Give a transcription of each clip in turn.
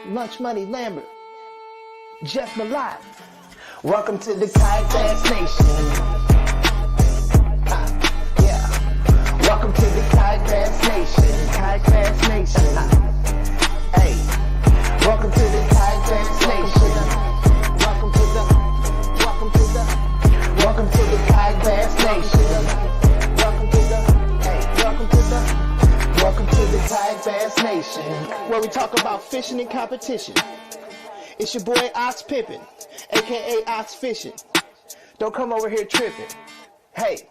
Lunch Money Lambert, Jeff Malott. Welcome to the Kayak Bass Nation. Yeah. Welcome to the Kayak Bass Nation. Kayak Bass Nation. Hey. Welcome to the Kayak Bass Nation. Welcome to the Kayak Bass Nation. Welcome to the Kayak Bass Nation, where we talk about fishing and competition. It's your boy Ox Pippin, aka Ox Fishing. Don't come over here tripping. Hey,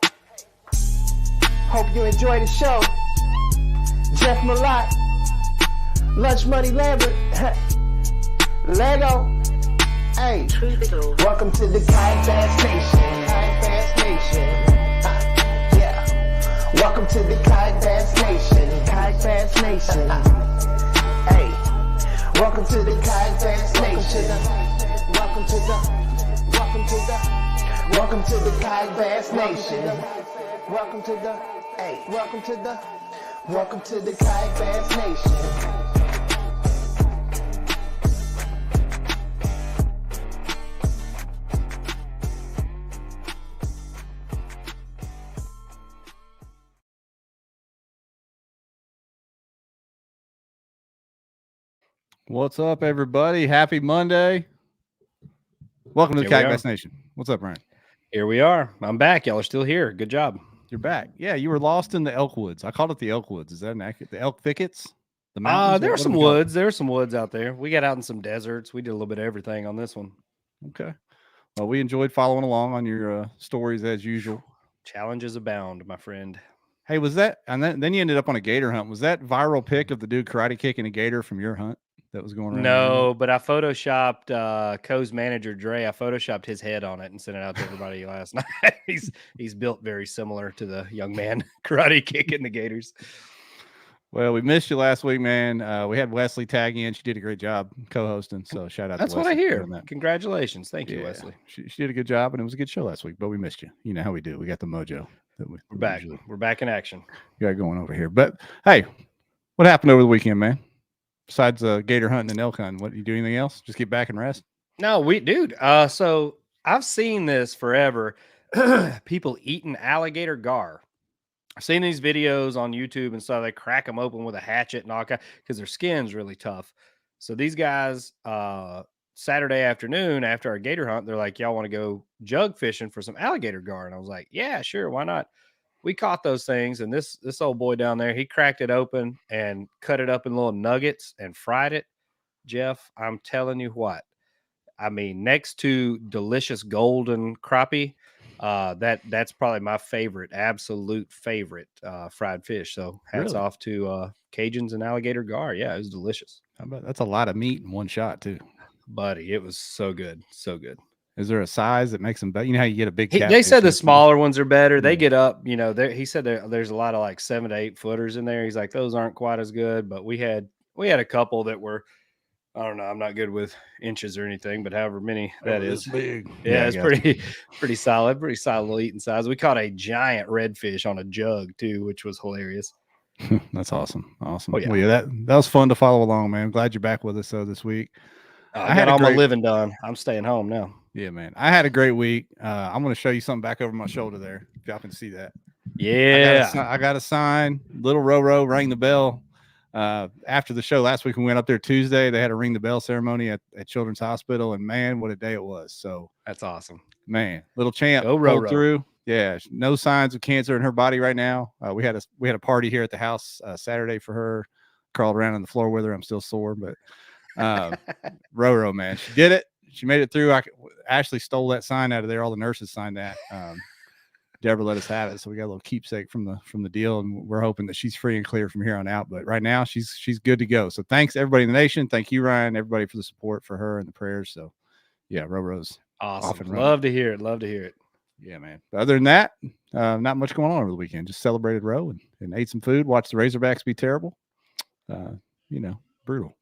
hope you enjoy the show. Jeff Malott, Lunch Money Lambert, Lego. Hey, welcome to the Kayak Bass Nation. Kayak Bass Nation. Welcome to the Kayak Bass Nation. Kayak Bass Nation. Hey, welcome to the Kayak Bass Nation. Welcome to the Kayak Bass Nation. Welcome to the Kayak Bass Nation. What's up, everybody? Happy Monday. Welcome to the Kayak Bass Nation. What's up, Ryan? Here we are. I'm back. Y'all are still here. Good job. You're back. Yeah, you were lost in the elk woods. I called it the elk woods. Is that an accurate? The elk thickets? The mountains? There are some woods. There are some woods out there. We got out in some deserts. We did a little bit of everything on this one. Okay. Well, we enjoyed following along on your stories as usual. Challenges abound, my friend. Hey, was that, and then you ended up on a gator hunt. Was that viral pic of the dude karate kicking a gator from your hunt that was going around? No, but I photoshopped Co's manager Dre. I photoshopped his head on it and sent it out to everybody last night. He's built very similar to the young man karate kicking the gators. Well, we missed you last week, man. We had Wesley tag in. She did a great job co-hosting. So shout out. That's to Wesley. That's what I hear. Congratulations. Thank you, Wesley. She did a good job, and it was a good show last week. But we missed you. You know how we do. We got the mojo. We're back. We're back in action. You got going over here. But hey, what happened over the weekend, man? Besides gator hunting and elk hunting, what, you do anything else? Just get back and rest? No, dude. So I've seen this forever. People eating alligator gar. I've seen these videos on YouTube and stuff. They crack them open with a hatchet and all that because their skin's really tough. So these guys, Saturday afternoon after our gator hunt, they're like, y'all want to go jug fishing for some alligator gar? And I was like, yeah, sure. Why not? We caught those things, and this old boy down there, he cracked it open and cut it up in little nuggets and fried it. Jeff, I'm telling you what, I mean, next to delicious golden crappie, that's probably my absolute favorite fried fish. So hats off to Cajuns and alligator gar. Yeah, it was delicious. How about, that's a lot of meat in one shot too, buddy. It was so good, so good. Is there a size that makes them better? You know how you get a big catfish? They said the smaller ones are better. They get up, he said there's a lot of like 7 to 8 footers in there. He's like, those aren't quite as good, but we had a couple that were, I don't know, I'm not good with inches or anything, but however many that is. Big. Yeah, it's pretty solid little eating size. We caught a giant redfish on a jug too, which was hilarious. That's awesome. Oh, yeah. Well, yeah, that was fun to follow along, man. I'm glad you're back with us this week. I had all my living done. I'm staying home now. Yeah, man. I had a great week. I'm going to show you something back over my shoulder there, if y'all can see that. Yeah. I got a sign. Little Roro rang the bell. After the show last week, we went up there Tuesday. They had a ring the bell ceremony at Children's Hospital, and man, what a day it was. So that's awesome. Man, little champ pulled through. Yeah, no signs of cancer in her body right now. We had a party here at the house Saturday for her. Crawled around on the floor with her. I'm still sore, but Roro, man, she did it. She made it through. Ashley stole that sign out of there. All the nurses signed that. Deborah let us have it, so we got a little keepsake from the deal, and we're hoping that she's free and clear from here on out. But right now, she's good to go. So thanks everybody in the nation. Thank you, Ryan. Everybody for the support for her and the prayers. So yeah, Roro's awesome. Love to hear it. Yeah, man. But other than that, not much going on over the weekend. Just celebrated Roe and ate some food. Watched the Razorbacks be terrible. Brutal.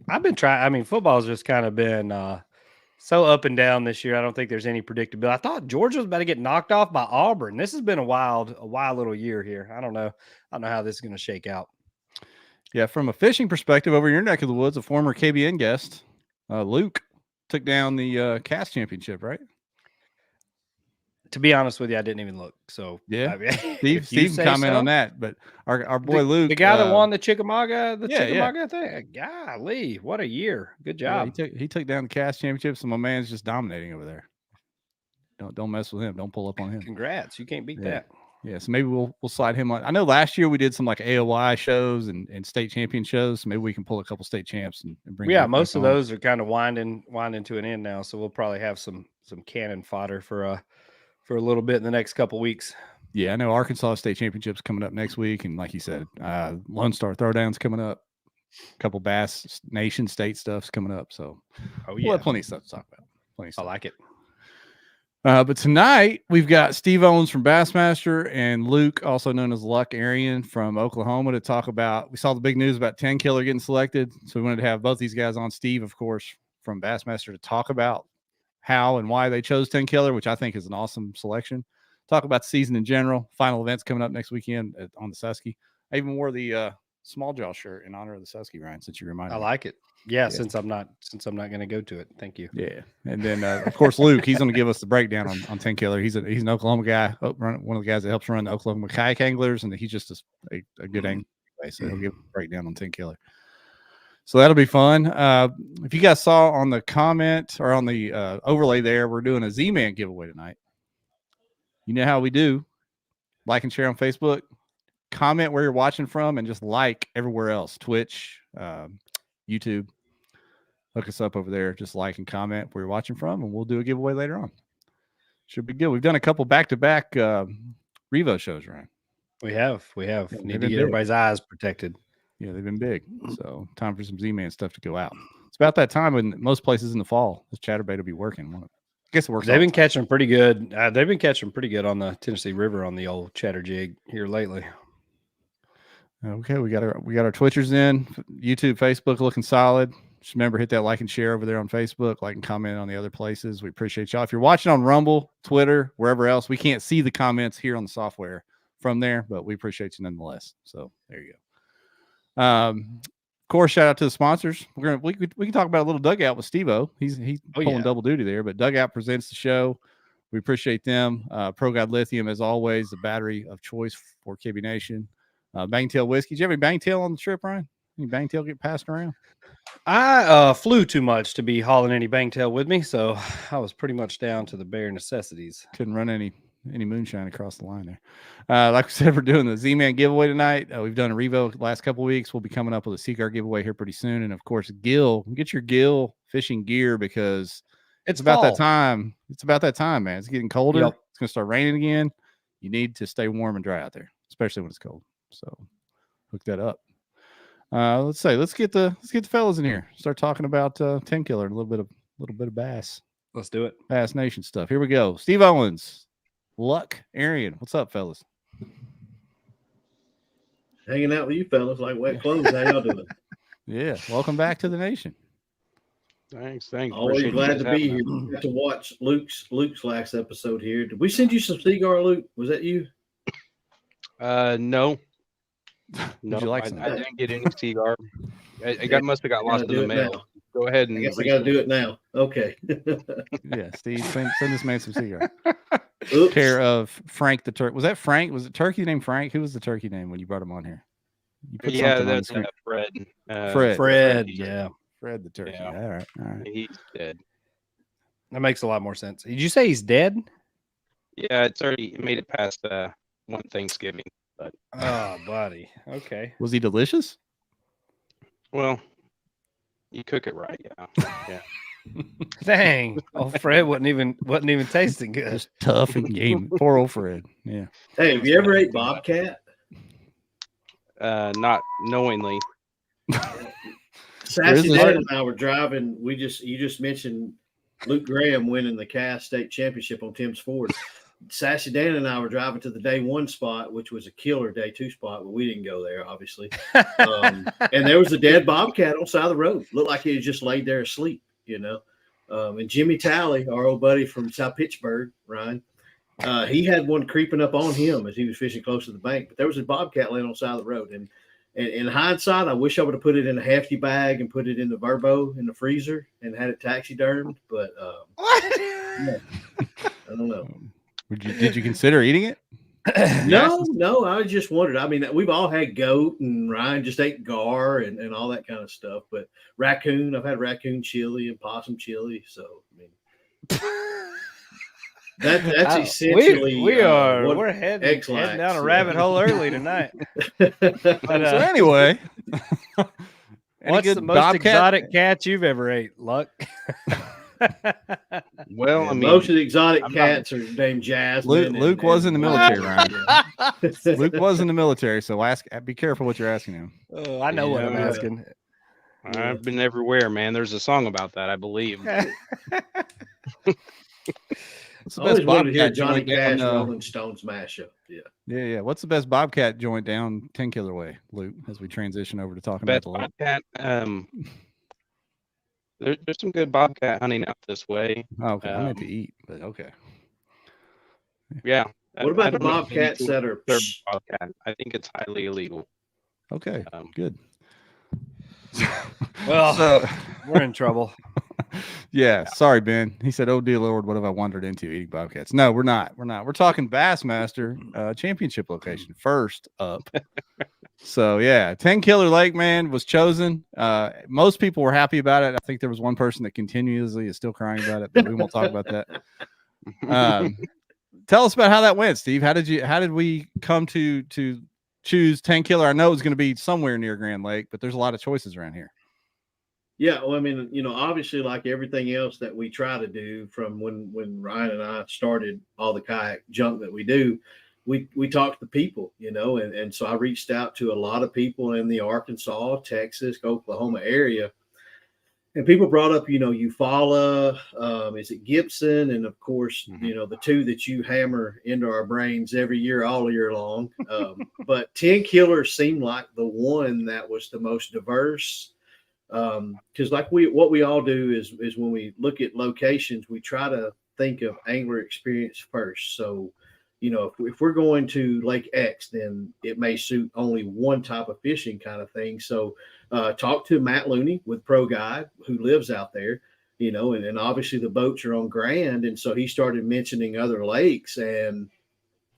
I've been trying. I mean, football's just kind of been so up and down this year. I don't think there's any predictability. I thought Georgia was about to get knocked off by Auburn. This has been a wild little year here. I don't know how this is going to shake out. Yeah, from a fishing perspective, over your neck of the woods, a former KBN guest, Luke, took down the cast championship, right? To be honest with you, I didn't even look. So yeah, I mean, Steve can comment on that. But our boy Luke, the guy that won the Chickamauga, Chickamauga thing. Golly, what a year! Good yeah, job. he took down the cast championship. So my man's just dominating over there. Don't mess with him. Don't pull up on him. Congrats! You can't beat that. Yeah, so maybe we'll slide him on. I know last year we did some like AOY shows and state champion shows. So maybe we can pull a couple state champs and bring. Yeah, most of those are kind of winding to an end now. So we'll probably have some cannon fodder for a little bit in the next couple weeks. Yeah, I know Arkansas State Championships coming up next week, and like you said, Lone Star Throwdown's coming up. A couple Bass Nation State stuff's coming up. So we'll have plenty of stuff to talk about. Plenty of stuff. I like it. But tonight we've got Steve Owens from Bassmaster and Luke, also known as Luke Aryan from Oklahoma, to talk about. We saw the big news about Tenkiller getting selected, so we wanted to have both these guys on. Steve, of course, from Bassmaster, to talk about how and why they chose Tenkiller, which I think is an awesome selection. Talk about the season in general. Final events coming up next weekend on the Susky. I even wore the small jaw shirt in honor of the Susky, Ryan, since you reminded me. I like it. Yeah, since I'm not going to go to it. Thank you. Yeah, and then of course Luke, he's going to give us the breakdown on Tenkiller. He's an Oklahoma guy, one of the guys that helps run the Oklahoma Kayak Anglers, and he's just a good angler. So he'll give a breakdown on Tenkiller. So that'll be fun. If you guys saw on the comment or on the overlay there, we're doing a ZMan giveaway tonight. You know how we do. Like and share on Facebook. Comment where you're watching from, and just like everywhere else. Twitch, YouTube. Look us up over there. Just like and comment where you're watching from, and we'll do a giveaway later on. Should be good. We've done a couple back-to-back Revo shows, Ryan. We have. Yeah, need to get everybody's eyes protected. Yeah, they've been big. So time for some Z-Man stuff to go out. It's about that time when most places in the fall, the chatterbait will be working. I guess it works. They've been catching pretty good. They've been catching pretty good on the Tennessee River on the old chatter jig here lately. Okay, we got our Twitchers in. YouTube, Facebook looking solid. Just remember, hit that like and share over there on Facebook. Like and comment on the other places. We appreciate y'all. If you're watching on Rumble, Twitter, wherever else, we can't see the comments here on the software from there, but we appreciate you nonetheless. So there you go. Of course, shout out to the sponsors. We can talk about a little Dugout with Steve-O. He's pulling double duty there, but Dugout presents the show. We appreciate them. Pro God Lithium, as always, the battery of choice for KB Nation. Bangtail whiskey. Did you have any bangtail on the trip, Ryan? Any bangtail get passed around? I flew too much to be hauling any bangtail with me, so I was pretty much down to the bare necessities. Couldn't run any moonshine across the line there. Like we said, we're doing the Z-Man giveaway tonight. We've done a Revo the last couple of weeks. We'll be coming up with a Seaguar giveaway here pretty soon. And of course, get your gill fishing gear, because it's about that time. It's about that time, man. It's getting colder. Yep. It's going to start raining again. You need to stay warm and dry out there, especially when it's cold. So hook that up. Let's get the fellas in here. Start talking about Tenkiller and a little bit of bass. Let's do it. Bass Nation stuff. Here we go. Steve Owens, Luke Aryan. What's up, fellas? Hanging out with you fellas like wet clothes. How y'all doing? Yeah, welcome back to the nation. Thanks. Always glad to be here. Got to watch Luke's last episode here. Did we send you some cigar, Luke? Was that you? No. Would you like some? I didn't get any cigar. Must have got lost in the mail. Now. Go ahead and I guess I got to do it now. Okay. Yeah, Steve, send this man some cigar. Oops. Care of Frank the turkey. Was that Frank? Was it turkey named Frank? Who was the turkey name when you brought him on here? That's Fred. Fred. Yeah. Fred the turkey. Yeah. All right. He's dead. That makes a lot more sense. Did you say he's dead? Yeah, it's already made it past one Thanksgiving. But oh, buddy. Okay. Was he delicious? Well, you cook it right, yeah. Dang. Oh, Fred wasn't even tasting good. Just tough and game. Poor old Fred. Yeah. Hey, have you ever ate bobcat? Not knowingly. Sassy Dad and I were driving. You just mentioned Luke Graham winning the Cass State Championship on Tim's Ford. Sassy Dan and I were driving to the day one spot, which was a killer day two spot, but we didn't go there, obviously. And there was a dead bobcat on the side of the road. Looked like he had just laid there asleep, you know. And Jimmy Talley, our old buddy from South Pittsburgh, Ryan, he had one creeping up on him as he was fishing close to the bank. But there was a bobcat laying on the side of the road. And in hindsight, I wish I would have put it in a hefty bag and put it in the Verbo in the freezer and had it taxidermed. But yeah, I don't know. Did you consider eating it? No, I just wondered. I mean, we've all had goat, and Ryan just ate gar and all that kind of stuff. But raccoon, I've had raccoon chili and possum chili. So, I mean, that's essentially we're heading down a rabbit hole early tonight. So anyway, what's the most exotic cat you've ever ate, Luck? Well, I mean, most of the exotic cats are named Jasmine. Luke was in the military, Ryan. Luke was in the military, so be careful what you're asking him. Oh, I know what I'm asking. I've been everywhere, man. There's a song about that, I believe. What's the best Bobcat Johnny Cash Rolling Stones mashup? Yeah. What's the best Bobcat joint down Tenkiller Way, Luke? As we transition over to talking about the Bobcat. There's some good bobcat hunting out this way. Oh, okay, I meant to eat, but okay. Yeah. What about the bobcats that are? Bobcat? I think it's highly illegal. Okay, good. Well, we're in trouble. Yeah, sorry, Ben. He said, "Oh dear Lord, what have I wandered into eating bobcats?" No, we're not. We're talking Bassmaster Championship location first up. So yeah, Tenkiller Lake, man, was chosen. Most people were happy about it. I think there was one person that continuously is still crying about it, but we won't talk about that. Tell us about how that went, Steve. How did we come to choose Tenkiller? I know it was going to be somewhere near Grand Lake, but there's a lot of choices around here. Yeah, well, I mean, obviously, like everything else that we try to do from when Ryan and I started all the kayak junk that we do, we talk to the people, and so I reached out to a lot of people in the Arkansas, Texas, Oklahoma area, and people brought up, Eufaula, is it Gibson, and of course, the two that you hammer into our brains every year, all year long. But Tenkiller seemed like the one that was the most diverse. Because what we all do is when we look at locations, we try to think of angler experience first. So, if we're going to Lake X, then it may suit only one type of fishing kind of thing. So, talk to Matt Looney with Pro Guide, who lives out there, and obviously the boats are on Grand. And so he started mentioning other lakes, and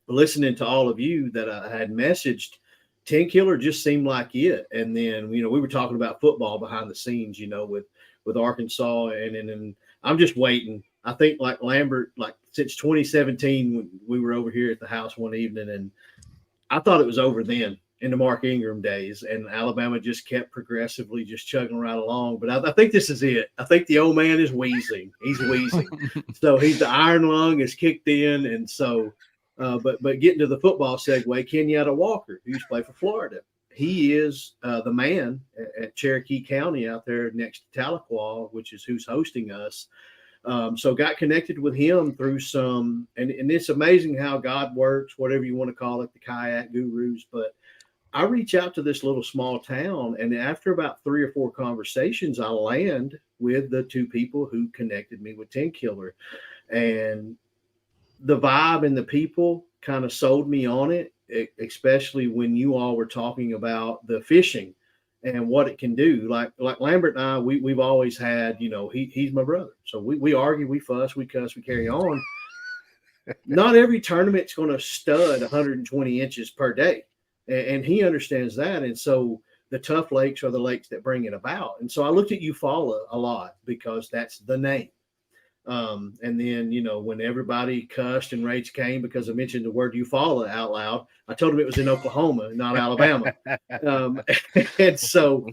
listening to all of you that I had messaged, Tenkiller just seemed like it. And then, we were talking about football behind the scenes, with Arkansas. And I'm just waiting. I think like Lambert, since 2017, when we were over here at the house one evening, and I thought it was over then in the Mark Ingram days, and Alabama just kept progressively just chugging right along. But I think this is it. I think the old man is wheezing. He's wheezing. So the iron lung is kicked in. And so, but getting to the football segue, Kenyatta Walker, who used to play for Florida, he is the man at Cherokee County out there next to Tahlequah, which is who's hosting us. So got connected with him through some, and it's amazing how God works, whatever you want to call it, the kayak gurus. But I reach out to this little small town, and after about 3 or 4 conversations, I land with the 2 people who connected me with Tenkiller, and the vibe and the people kind of sold me on it, especially when you all were talking about the fishing and what it can do. Like Lambert and I, we've always had, he's my brother. So we argue, we fuss, we cuss, we carry on. Not every tournament's going to stud 120 inches per day. And he understands that. And so the tough lakes are the lakes that bring it about. And so I looked at Eufaula a lot because that's the name. And then, when everybody cussed and rage came because I mentioned the word Eufaula out loud, I told them it was in Oklahoma, not Alabama. And so,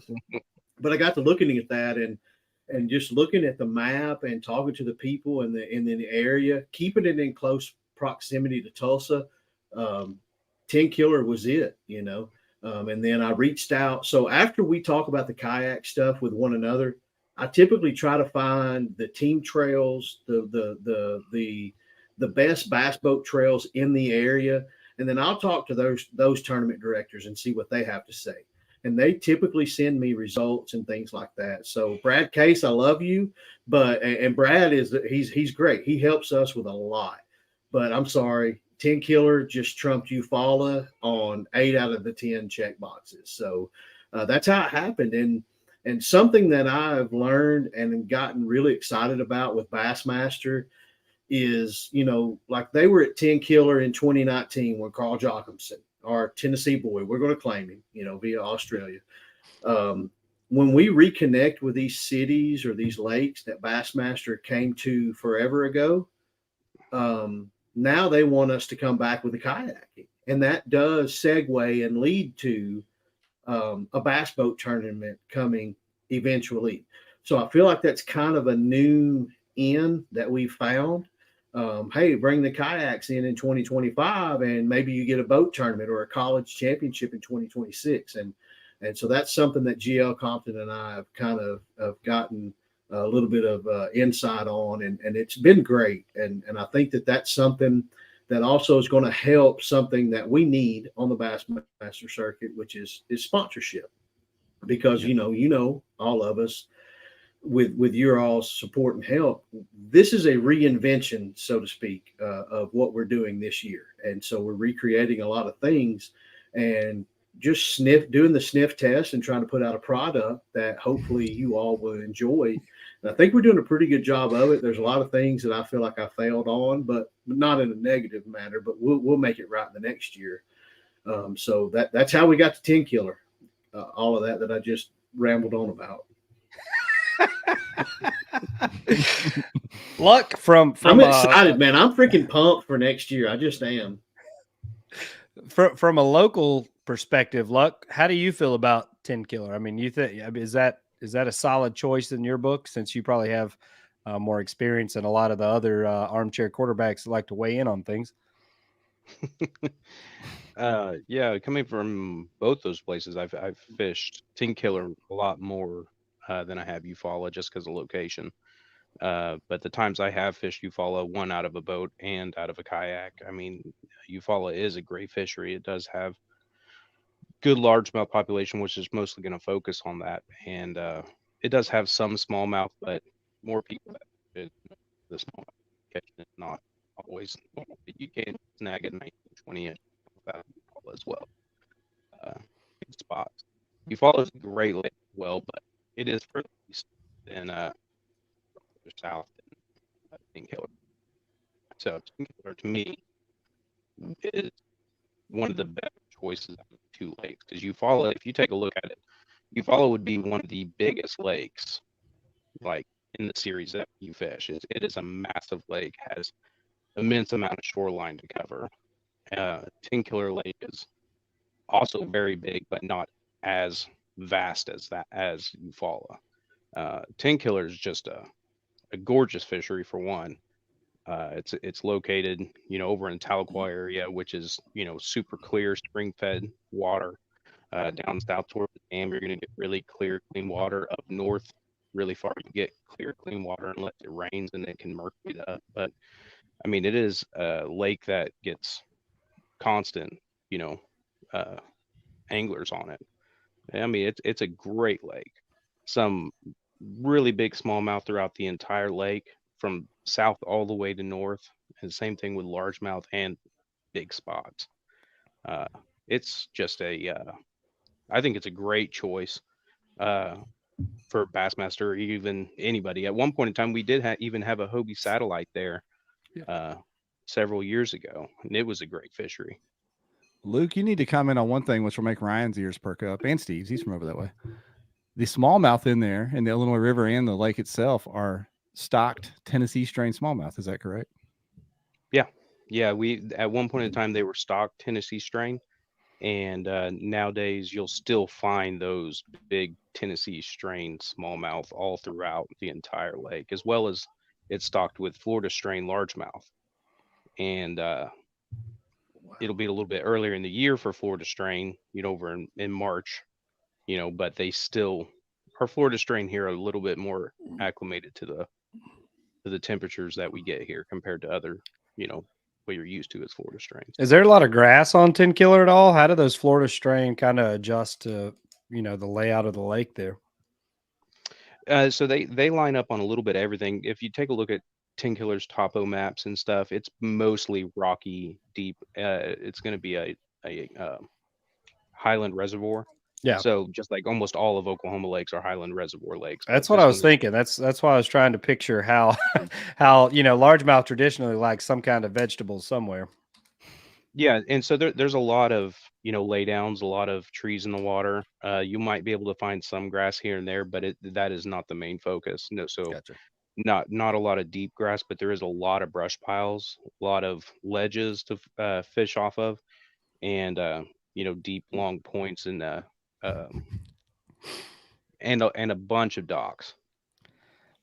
but I got to looking at that and just looking at the map and talking to the people in the area, keeping it in close proximity to Tulsa. Tenkiller was it, and then I reached out. So after we talk about the kayak stuff with one another, I typically try to find the team trails, the best bass boat trails in the area, and then I'll talk to those tournament directors and see what they have to say. And they typically send me results and things like that. So Brad Case, I love you, and Brad he's great. He helps us with a lot. But I'm sorry, Tenkiller just trumped Eufaula on 8 out of the 10 check boxes. So that's how it happened. And something that I've learned and gotten really excited about with Bassmaster is, like they were at Tenkiller in 2019 when Carl Jochimson, our Tennessee boy, we're going to claim him, via Australia. When we reconnect with these cities or these lakes that Bassmaster came to forever ago, now they want us to come back with the kayaking. And that does segue and lead to a bass boat tournament coming eventually. So I feel like that's kind of a new in that we found. Hey, bring the kayaks in 2025, and maybe you get a boat tournament or a college championship in 2026. And so that's something that GL Compton and I have kind of gotten a little bit of insight on, and it's been great. And I think that that's something that also is going to help something that we need on the Bassmaster circuit, which is sponsorship. Because, all of us, with your all's support and help, this is a reinvention, so to speak, of what we're doing this year. And so we're recreating a lot of things and just doing the sniff test and trying to put out a product that hopefully you all will enjoy. And I think we're doing a pretty good job of it. There's a lot of things that I feel like I failed on, but not in a negative manner, but we'll make it right in the next year. So that's how we got to Tenkiller. All of that I just rambled on about. Luck from I'm excited, man. I'm freaking pumped for next year. I just am. From a local perspective, Luck, how do you feel about Tenkiller? I mean, is that a solid choice in your book, since you probably have more experience than a lot of the other armchair quarterbacks that like to weigh in on things? Yeah, coming from both those places, I've fished Tenkiller a lot more than I have Eufaula, just because of location. But the times I have fished Eufaula, one out of a boat and out of a kayak, I mean, Eufaula is a great fishery. It does have good largemouth population, which is mostly going to focus on that, and it does have some smallmouth, but more people that fish the smallmouth catching it, not always. You can snag a 19, 20 inch as well. Good spots. Eufaula is a great lake as well, but it is further east than south than Tenkiller. So Tenkiller, to me, is one of the better choices out of the two lakes, because Eufaula, if you take a look at it, Eufaula would be one of the biggest lakes, like in the series that you fish. It is a massive lake, has immense amount of shoreline to cover. Tenkiller Lake is also very big, but not as vast as Eufaula. Tenkiller is just a gorgeous fishery, for one. It's located, over in Tahlequah area, which is, super clear spring-fed water. Down south toward the dam, you're going to get really clear, clean water. Up north, really far, you get clear, clean water unless it rains and it can murk it up. But I mean, it is a lake that gets constant, anglers on it. I mean, it's a great lake. Some really big smallmouth throughout the entire lake, from south all the way to north, and same thing with largemouth and big spots. It's just I think it's a great choice for Bassmaster, or even anybody. At one point in time, we did even have a Hobie satellite there several years ago, and it was a great fishery. Luke, you need to comment on one thing, which will make Ryan's ears perk up, and Steve's. He's from over that way. The smallmouth in there in the Illinois River and the lake itself are stocked Tennessee strain smallmouth. Is that correct? Yeah. We, at one point in time, they were stocked Tennessee strain, and nowadays you'll still find those big Tennessee strain smallmouth all throughout the entire lake, as well as it's stocked with Florida strain largemouth. And it'll be a little bit earlier in the year for Florida strain, over in March, but they still, our Florida strain here, are a little bit more acclimated to the temperatures that we get here compared to other, what you're used to as Florida strains. Is there a lot of grass on Tenkiller at all? How do those Florida strain kind of adjust to, the layout of the lake there? So they line up on a little bit of everything. If you take a look at Tenkiller's topo maps and stuff, it's mostly rocky, deep. It's going to be a highland reservoir. Yeah. So just like almost all of Oklahoma lakes are highland reservoir lakes. That's what I was thinking. That's why I was trying to picture how largemouth traditionally likes some kind of vegetables somewhere. Yeah, and so there's a lot of lay downs, a lot of trees in the water. You might be able to find some grass here and there, but that is not the main focus. No, so Gotcha. not a lot of deep grass, but there is a lot of brush piles, a lot of ledges to fish off of, and deep long points and a bunch of docks.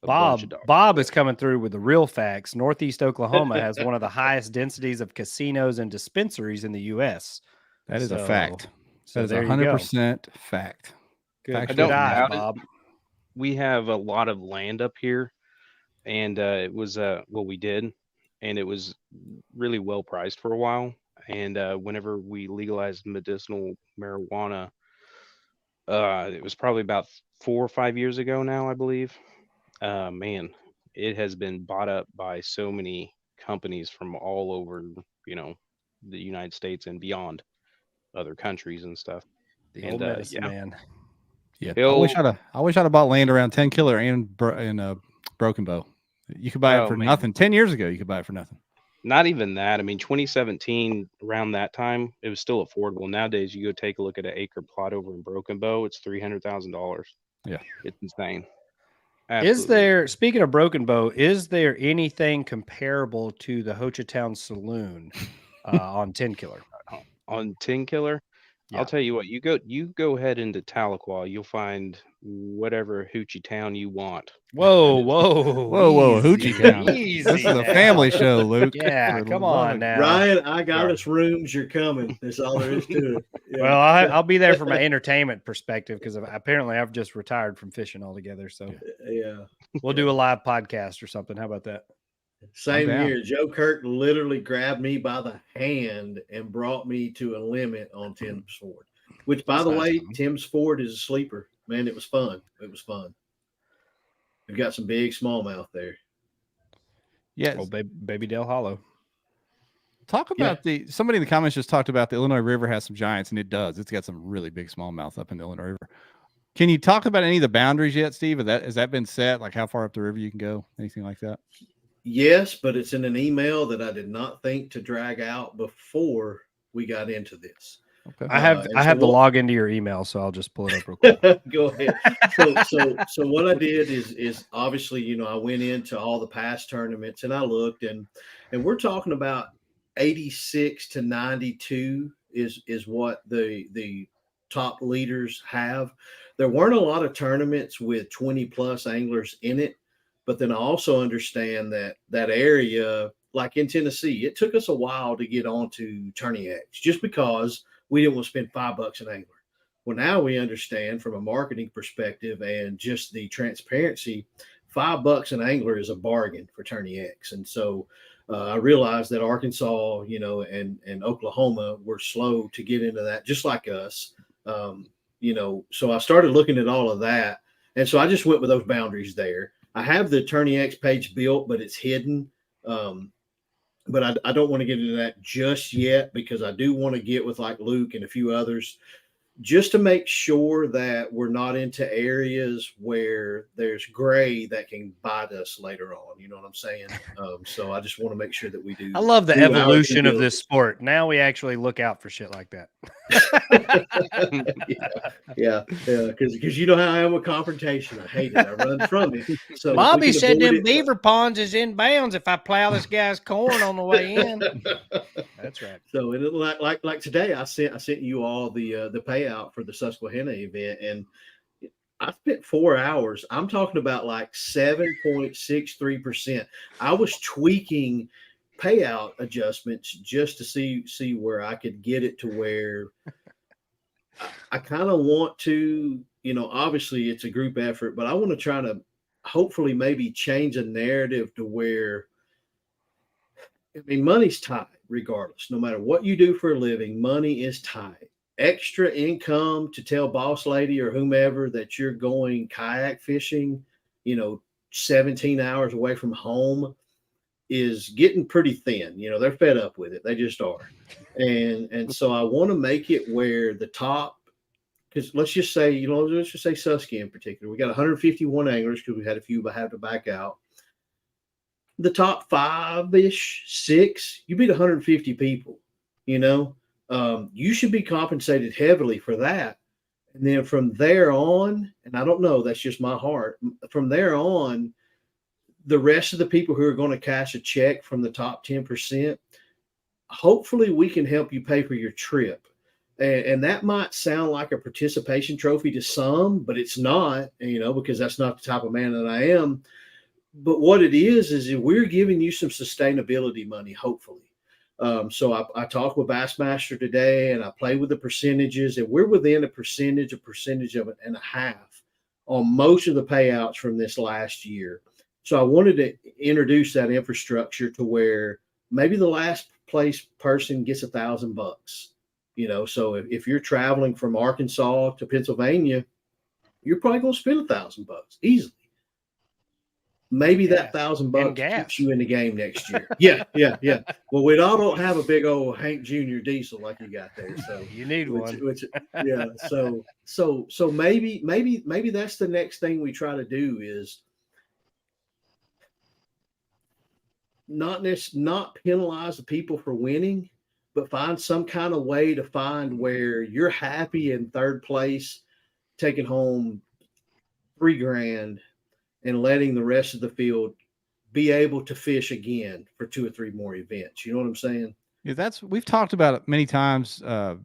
Bob is coming through with the real facts. Northeast Oklahoma has one of the highest densities of casinos and dispensaries in the U.S. That is a fact. So that is 100% fact. Good eye, Bob. We have a lot of land up here, and it was what we did, and it was really well priced for a while. And whenever we legalized medicinal marijuana, it was probably about 4 or 5 years ago now, I believe. Man, it has been bought up by so many companies from all over, the United States and beyond, other countries and stuff. The old medicine man. Yeah, I wish I'd have bought land around Tenkiller and Broken Bow. You could buy it for nothing. 10 years ago, you could buy it for nothing. Not even that. I mean, 2017, around that time, it was still affordable. Nowadays, you go take a look at an acre plot over in Broken Bow, it's $300,000. Yeah, it's insane. Absolutely. Speaking of Broken Bow, is there anything comparable to the Hochatown Saloon on Tenkiller? On Tenkiller? Yeah. I'll tell you what, you go ahead into Tahlequah, you'll find whatever hoochie town you want. Whoa, hoochie town. This is a family show, Luke. Yeah, come on now. Ryan, I got us rooms, you're coming. That's all there is to it. Yeah. Well, I'll be there from an entertainment perspective because apparently I've just retired from fishing altogether. So yeah, we'll do a live podcast or something. How about that? Same here. Joe Kirk literally grabbed me by the hand and brought me to a limit on Tim's Ford, which, by the way, Tim's Ford is a sleeper. Man, it was fun. It was fun. We've got some big smallmouth there. Yes. Oh, Baby Del Hollow. Talk about somebody in the comments just talked about the Illinois River has some giants, and it does. It's got some really big smallmouth up in the Illinois River. Can you talk about any of the boundaries yet, Steve? Has that been set? Like how far up the river you can go? Anything like that? Yes, but it's in an email that I did not think to drag out before we got into this. Okay. I have the log into your email, so I'll just pull it up real quick. Go ahead. So what I did is obviously, I went into all the past tournaments and I looked and we're talking about 86 to 92 is what the top leaders have. There weren't a lot of tournaments with 20 plus anglers in it. But then I also understand that area, like in Tennessee, it took us a while to get onto Tourney X just because we didn't want to spend $5 an angler. Well, now we understand from a marketing perspective and just the transparency, $5 an angler is a bargain for Tourney X. And so I realized that Arkansas, and Oklahoma were slow to get into that, just like us. So I started looking at all of that. And so I just went with those boundaries there. I have the Tourney X page built, but it's hidden. But I don't want to get into that just yet because I do want to get with like Luke and a few others just to make sure that we're not into areas where there's gray that can bite us later on. You know what I'm saying? So I just want to make sure that we do. I love the evolution of this sport. Now we actually look out for shit like that. Yeah. Because you know how I am with confrontation. I hate it. I run from it. So Bobby said them beaver ponds is in bounds if I plow this guy's corn on the way in. That's right. So it like today, I sent you all the payout for the Susquehanna event, and I spent 4 hours. I'm talking about like 7.63%. I was tweaking payout adjustments just to see where I could get it to where I kind of want to, obviously it's a group effort, but I want to try to hopefully maybe change a narrative to where, money's tight regardless. No matter what you do for a living, money is tight. Extra income to tell boss lady or whomever that you're going kayak fishing, 17 hours away from home. is getting pretty thin. You know, they're fed up with it. They just are. And so I want to make it where the top, because let's just say Susky in particular, we got 151 anglers because we had a few but have to back out. The top 5-ish, 6, you beat 150 people, you know. You should be compensated heavily for that. And then from there on, and I don't know, that's just my heart. From there on, the rest of the people who are going to cash a check from the top 10%, hopefully we can help you pay for your trip. And that might sound like a participation trophy to some, but it's not, you know, because that's not the type of man that I am. But what it is we're giving you some sustainability money, hopefully. So I talked with Bassmaster today, and I played with the percentages, and we're within a percentage of it and a half on most of the payouts from this last year. So I wanted to introduce that infrastructure to where maybe the last place person gets $1,000. You know, so if you're traveling from Arkansas to Pennsylvania, you're probably going to spend $1,000 easily. Maybe that $1,000 keeps you in the game next year. Yeah. Well, we all don't have a big old Hank Jr. diesel like you got there, so you need one. Yeah. So maybe that's the next thing we try to do is not penalize the people for winning, but find some kind of way to find where you're happy in third place, taking home $3,000 and letting the rest of the field be able to fish again for 2 or 3 more events. You know what I'm saying? Yeah, we've talked about it many times. You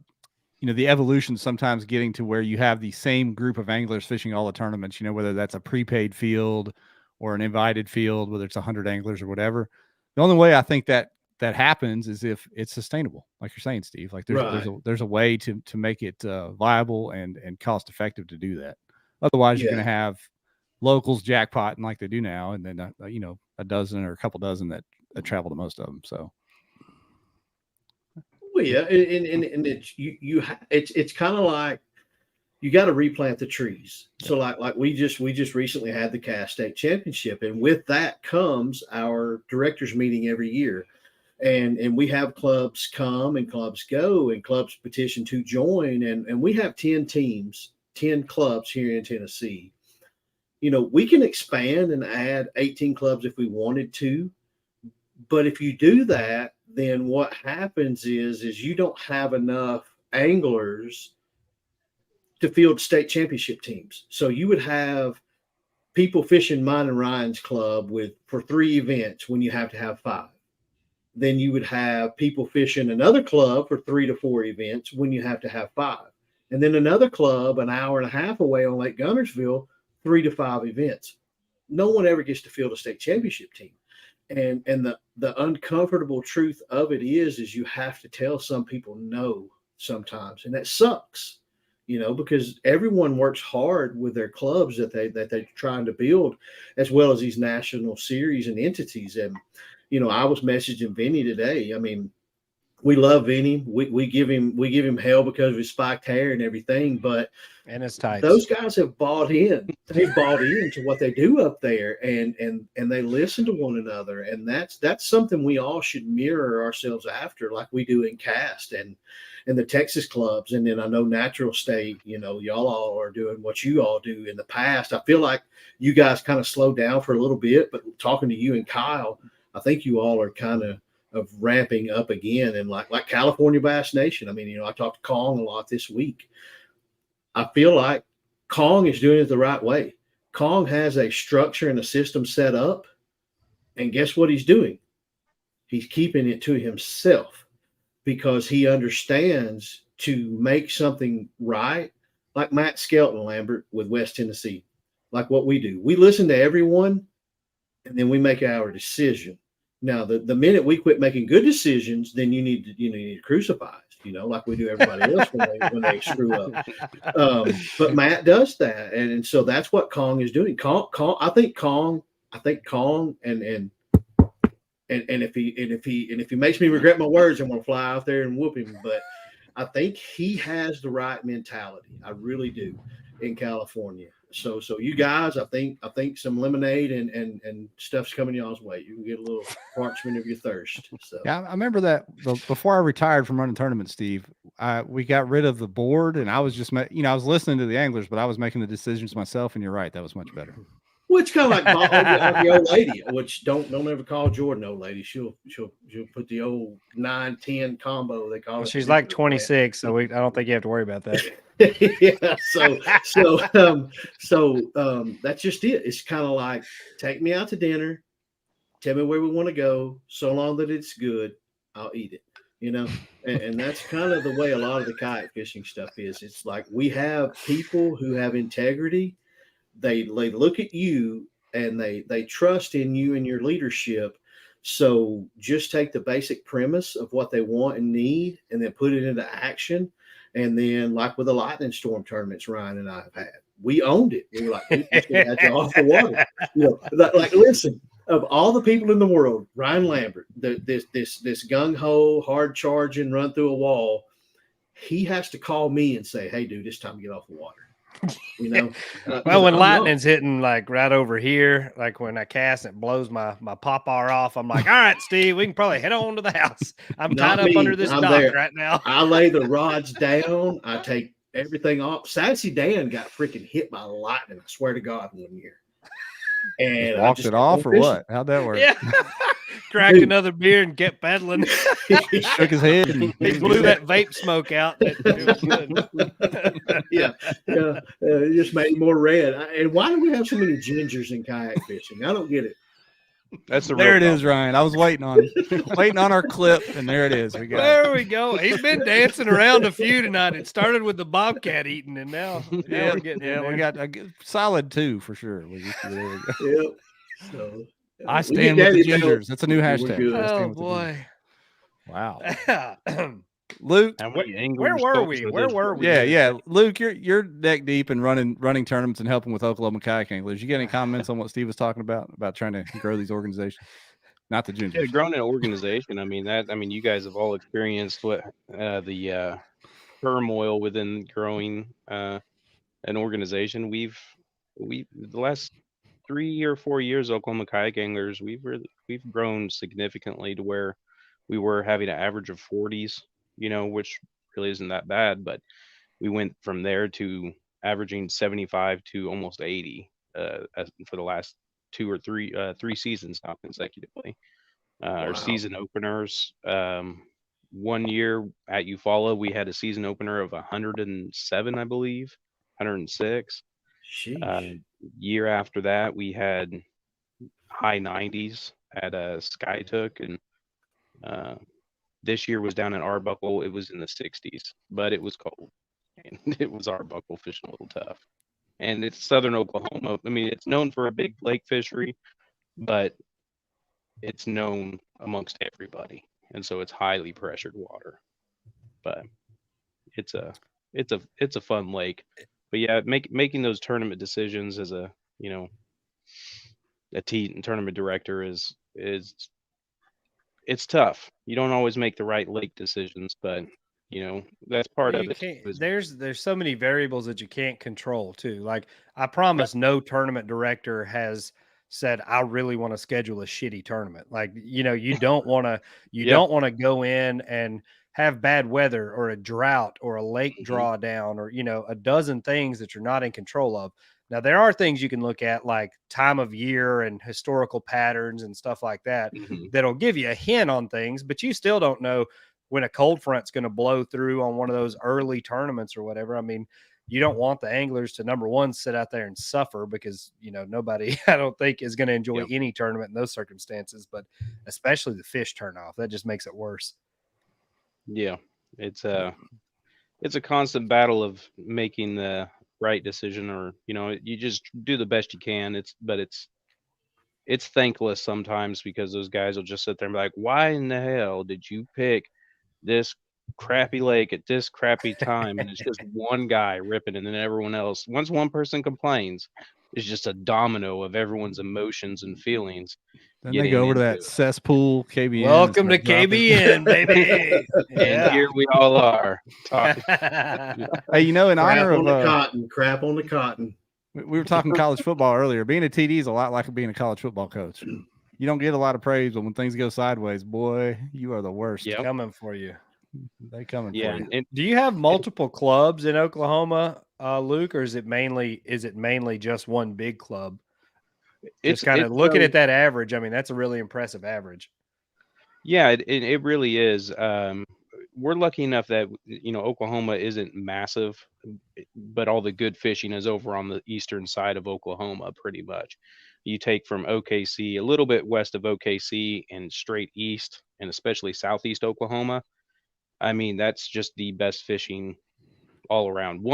know, the evolution sometimes getting to where you have the same group of anglers fishing all the tournaments, you know, whether that's a prepaid field or an invited field, whether it's 100 anglers or whatever. The only way I think that happens is if it's sustainable, like you're saying, Steve. Like there's a way to make it viable and cost effective to do that. Otherwise, you're going to have locals jackpotting like they do now, and then you know, a dozen or a couple dozen that travel to most of them. So, well, yeah, and it's kind of like you got to replant the trees. So like we just recently had the Cass State Championship, and with that comes our directors meeting every year. And we have clubs come and clubs go, and clubs petition to join. And we have 10 teams, 10 clubs here in Tennessee. You know, we can expand and add 18 clubs if we wanted to. But if you do that, then what happens is you don't have enough anglers to field state championship teams. So you would have people fishing mine and Ryan's club for 3 events when you have to have 5. Then you would have people fishing another club for 3 to 4 events when you have to have 5. And then another club an hour and a half away on Lake Gunnersville, 3 to 5 events. No one ever gets to field a state championship team. And the uncomfortable truth of it is you have to tell some people no sometimes. And that sucks, you know, because everyone works hard with their clubs that they're trying to build, as well as these national series and entities. And you know, I was messaging Vinny today. I mean, we love Vinny. We give him hell because of his spiked hair and everything, but his tights. Those guys have bought in. They've bought into what they do up there, and they listen to one another, and that's something we all should mirror ourselves after, like we do in Cast and the Texas clubs. And then I know Natural State, you know, y'all all are doing what you all do in the past. I feel like you guys kind of slowed down for a little bit, but talking to you and Kyle, I think you all are kind of ramping up again. And like California Bass Nation, I mean, you know, I talked to Kong a lot this week. I feel like Kong is doing it the right way. Kong has a structure and a system set up. And guess what he's doing? He's keeping it to himself because he understands to make something right, like Matt Skelton Lambert with West Tennessee, like what we do. We listen to everyone, and then we make our decision. Now, the minute we quit making good decisions, then you need to crucify us, you know, like we do everybody else when they screw up. But Matt does that, and so that's what Kong is doing. I think Kong, and if he makes me regret my words, I'm gonna fly out there and whoop him. But I think he has the right mentality. I really do in California. So you guys, I think some lemonade and stuff's coming y'all's way. You can get a little parchment of your thirst. So yeah, I remember that before I retired from running tournaments, Steve, we got rid of the board, and I was just, I was listening to the anglers, but I was making the decisions myself. And you're right, that was much better. Which kind of like the old lady, which don't ever call Jordan old lady. She'll put the old 9-10 combo they call it. She's like 26, so I don't think you have to worry about that. Yeah, so that's just it. It's kind of like, take me out to dinner, tell me where we want to go, so long that it's good, I'll eat it. And that's kind of the way a lot of the kayak fishing stuff is. It's like, we have people who have integrity. They look at you and they trust in you and your leadership. So just take the basic premise of what they want and need, and then put it into action. And then, like with the lightning storm tournaments Ryan and I have had, we owned it. We were like, we just had you off the water. Like, listen, of all the people in the world, Ryan Lambert, this gung ho, hard charging, run through a wall, he has to call me and say, "Hey, dude, it's time to get off the water." Well, when lightning's hitting like right over here, like when I cast and it blows my pop-R off, I'm like, all right, Steve, we can probably head on to the house. I'm tied up under this dock right now. I lay the rods down. I take everything off. Sassy Dan got freaking hit by lightning, I swear to God, one year. And walked it off or what? How'd that work? Yeah. Cracked another beer and kept pedaling. He shook his head. And he blew that vape smoke out. It was good. Yeah. It just made it more red. And why do we have so many gingers in kayak fishing? I don't get it. That's there it is, Ryan. I was waiting on our clip, and there it is. There we go. He's been dancing around a few tonight. It started with the bobcat eating, and now we're getting we got a solid 2 for sure. There we go. Yep. So I stand with the gingers. That's a new hashtag. Oh boy! Wow. Luke, where were we? Yeah. Luke, you're neck deep in running tournaments and helping with Oklahoma kayak anglers. You got any comments on what Steve was talking about trying to grow these organizations? Not the juniors. Yeah, growing an organization. I mean, you guys have all experienced what the turmoil within growing an organization. We've the last 3 or 4 years, Oklahoma kayak anglers, we've grown significantly to where we were having an average of 40s. Which really isn't that bad, but we went from there to averaging 75 to almost 80 for the last 2 or 3 seasons now consecutively. Our season openers, 1 year at Eufaula, we had a season opener of 107, I believe, 106. Year after that, we had high 90s at Skytook, and this year was down in Arbuckle. It was in the 60s, but it was cold. And it was Arbuckle fishing a little tough. And it's southern Oklahoma. I mean, it's known for a big lake fishery, but it's known amongst everybody. And so it's highly pressured water. But it's a fun lake. But yeah, making those tournament decisions as a tournament director is it's tough. You don't always make the right lake decisions, but that's part of it. There's so many variables that you can't control too. Like, I promise no tournament director has said, I really want to schedule a shitty tournament. Like, you don't want to go in and have bad weather or a drought or a lake drawdown or, a dozen things that you're not in control of. Now, there are things you can look at, like time of year and historical patterns and stuff like that, that'll give you a hint on things, but you still don't know when a cold front's going to blow through on one of those early tournaments or whatever. I mean, you don't want the anglers to, number one, sit out there and suffer because, nobody, I don't think, is going to enjoy any tournament in those circumstances, but especially the fish turn off. That just makes it worse. Yeah, it's a constant battle of making the right decision, or you just do the best you can. It's thankless sometimes because those guys will just sit there and be like, why in the hell did you pick this crappy lake at this crappy time? And it's just one guy ripping, and then everyone else, once one person complains, it's just a domino of everyone's emotions and feelings. Then they go over to that cesspool KBN. Welcome to KBN, baby. And here we all are talking. Hey, in honor of crap on the cotton. We were talking college football earlier. Being a TD is a lot like being a college football coach. You don't get a lot of praise, but when things go sideways, boy, you are the worst. Yep. Coming for you. They coming for you. And Do you have multiple clubs in Oklahoma, Luke, or is it mainly just one big club? Just kind of looking at that average. I mean, that's a really impressive average. Yeah, it really is. We're lucky enough that, Oklahoma isn't massive, but all the good fishing is over on the eastern side of Oklahoma, pretty much. You take from OKC, a little bit west of OKC and straight east, and especially southeast Oklahoma. I mean, that's just the best fishing all around.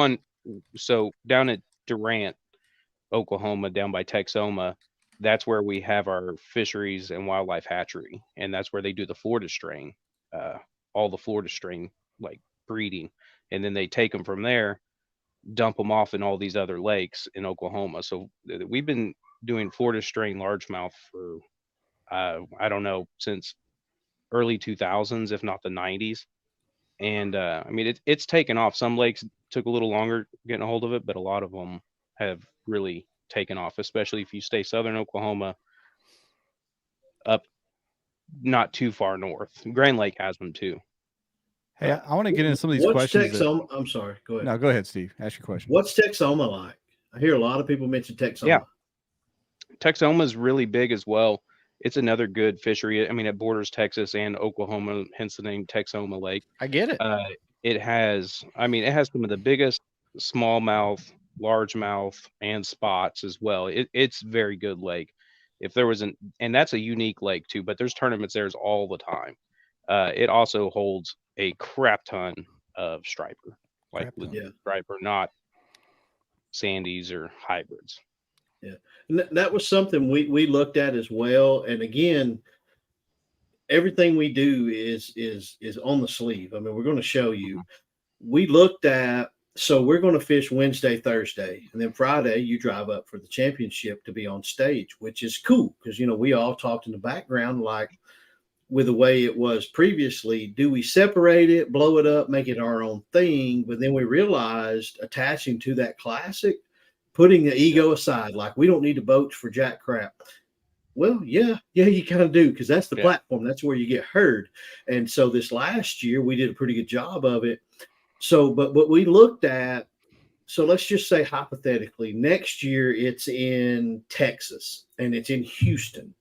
So down at Durant, Oklahoma, down by Texoma, that's where we have our fisheries and wildlife hatchery, and that's where they do the Florida strain, all the Florida strain like breeding, and then they take them from there, dump them off in all these other lakes in Oklahoma. So we've been doing Florida strain largemouth for I don't know, since early 2000s, if not the 90s. And I mean, it's taken off. Some lakes took a little longer getting a hold of it, but a lot of them have really taken off, especially if you stay southern Oklahoma up not too far north. Grand Lake has them too. Hey, I want to get into some of these What's questions. Texoma? I'm sorry. Go ahead. No, go ahead, Steve. Ask your question. What's Texoma like? I hear a lot of people mention Texoma. Yeah. Texoma is really big as well. It's another good fishery. I mean, it borders Texas and Oklahoma, hence the name Texoma Lake. I get it. It has some of the biggest smallmouth, largemouth, and spots as well. It's very good lake. If there was and that's a unique lake too, but there's tournaments there all the time. It also holds a crap ton of striper, like striper, not sandies or hybrids. Yeah, and that was something we looked at as well. And again, everything we do is on the sleeve. I mean, we're going to show you. We looked at, so we're going to fish Wednesday, Thursday, and then Friday you drive up for the championship to be on stage, which is cool because we all talked in the background like with the way it was previously. Do we separate it, blow it up, make it our own thing? But then we realized attaching to that classic, putting the ego aside, like we don't need to boat for jack crap. Well, yeah, you kind of do, because that's the platform. That's where you get heard. And so this last year, we did a pretty good job of it. So, but we looked at, so let's just say hypothetically, next year it's in Texas and it's in Houston.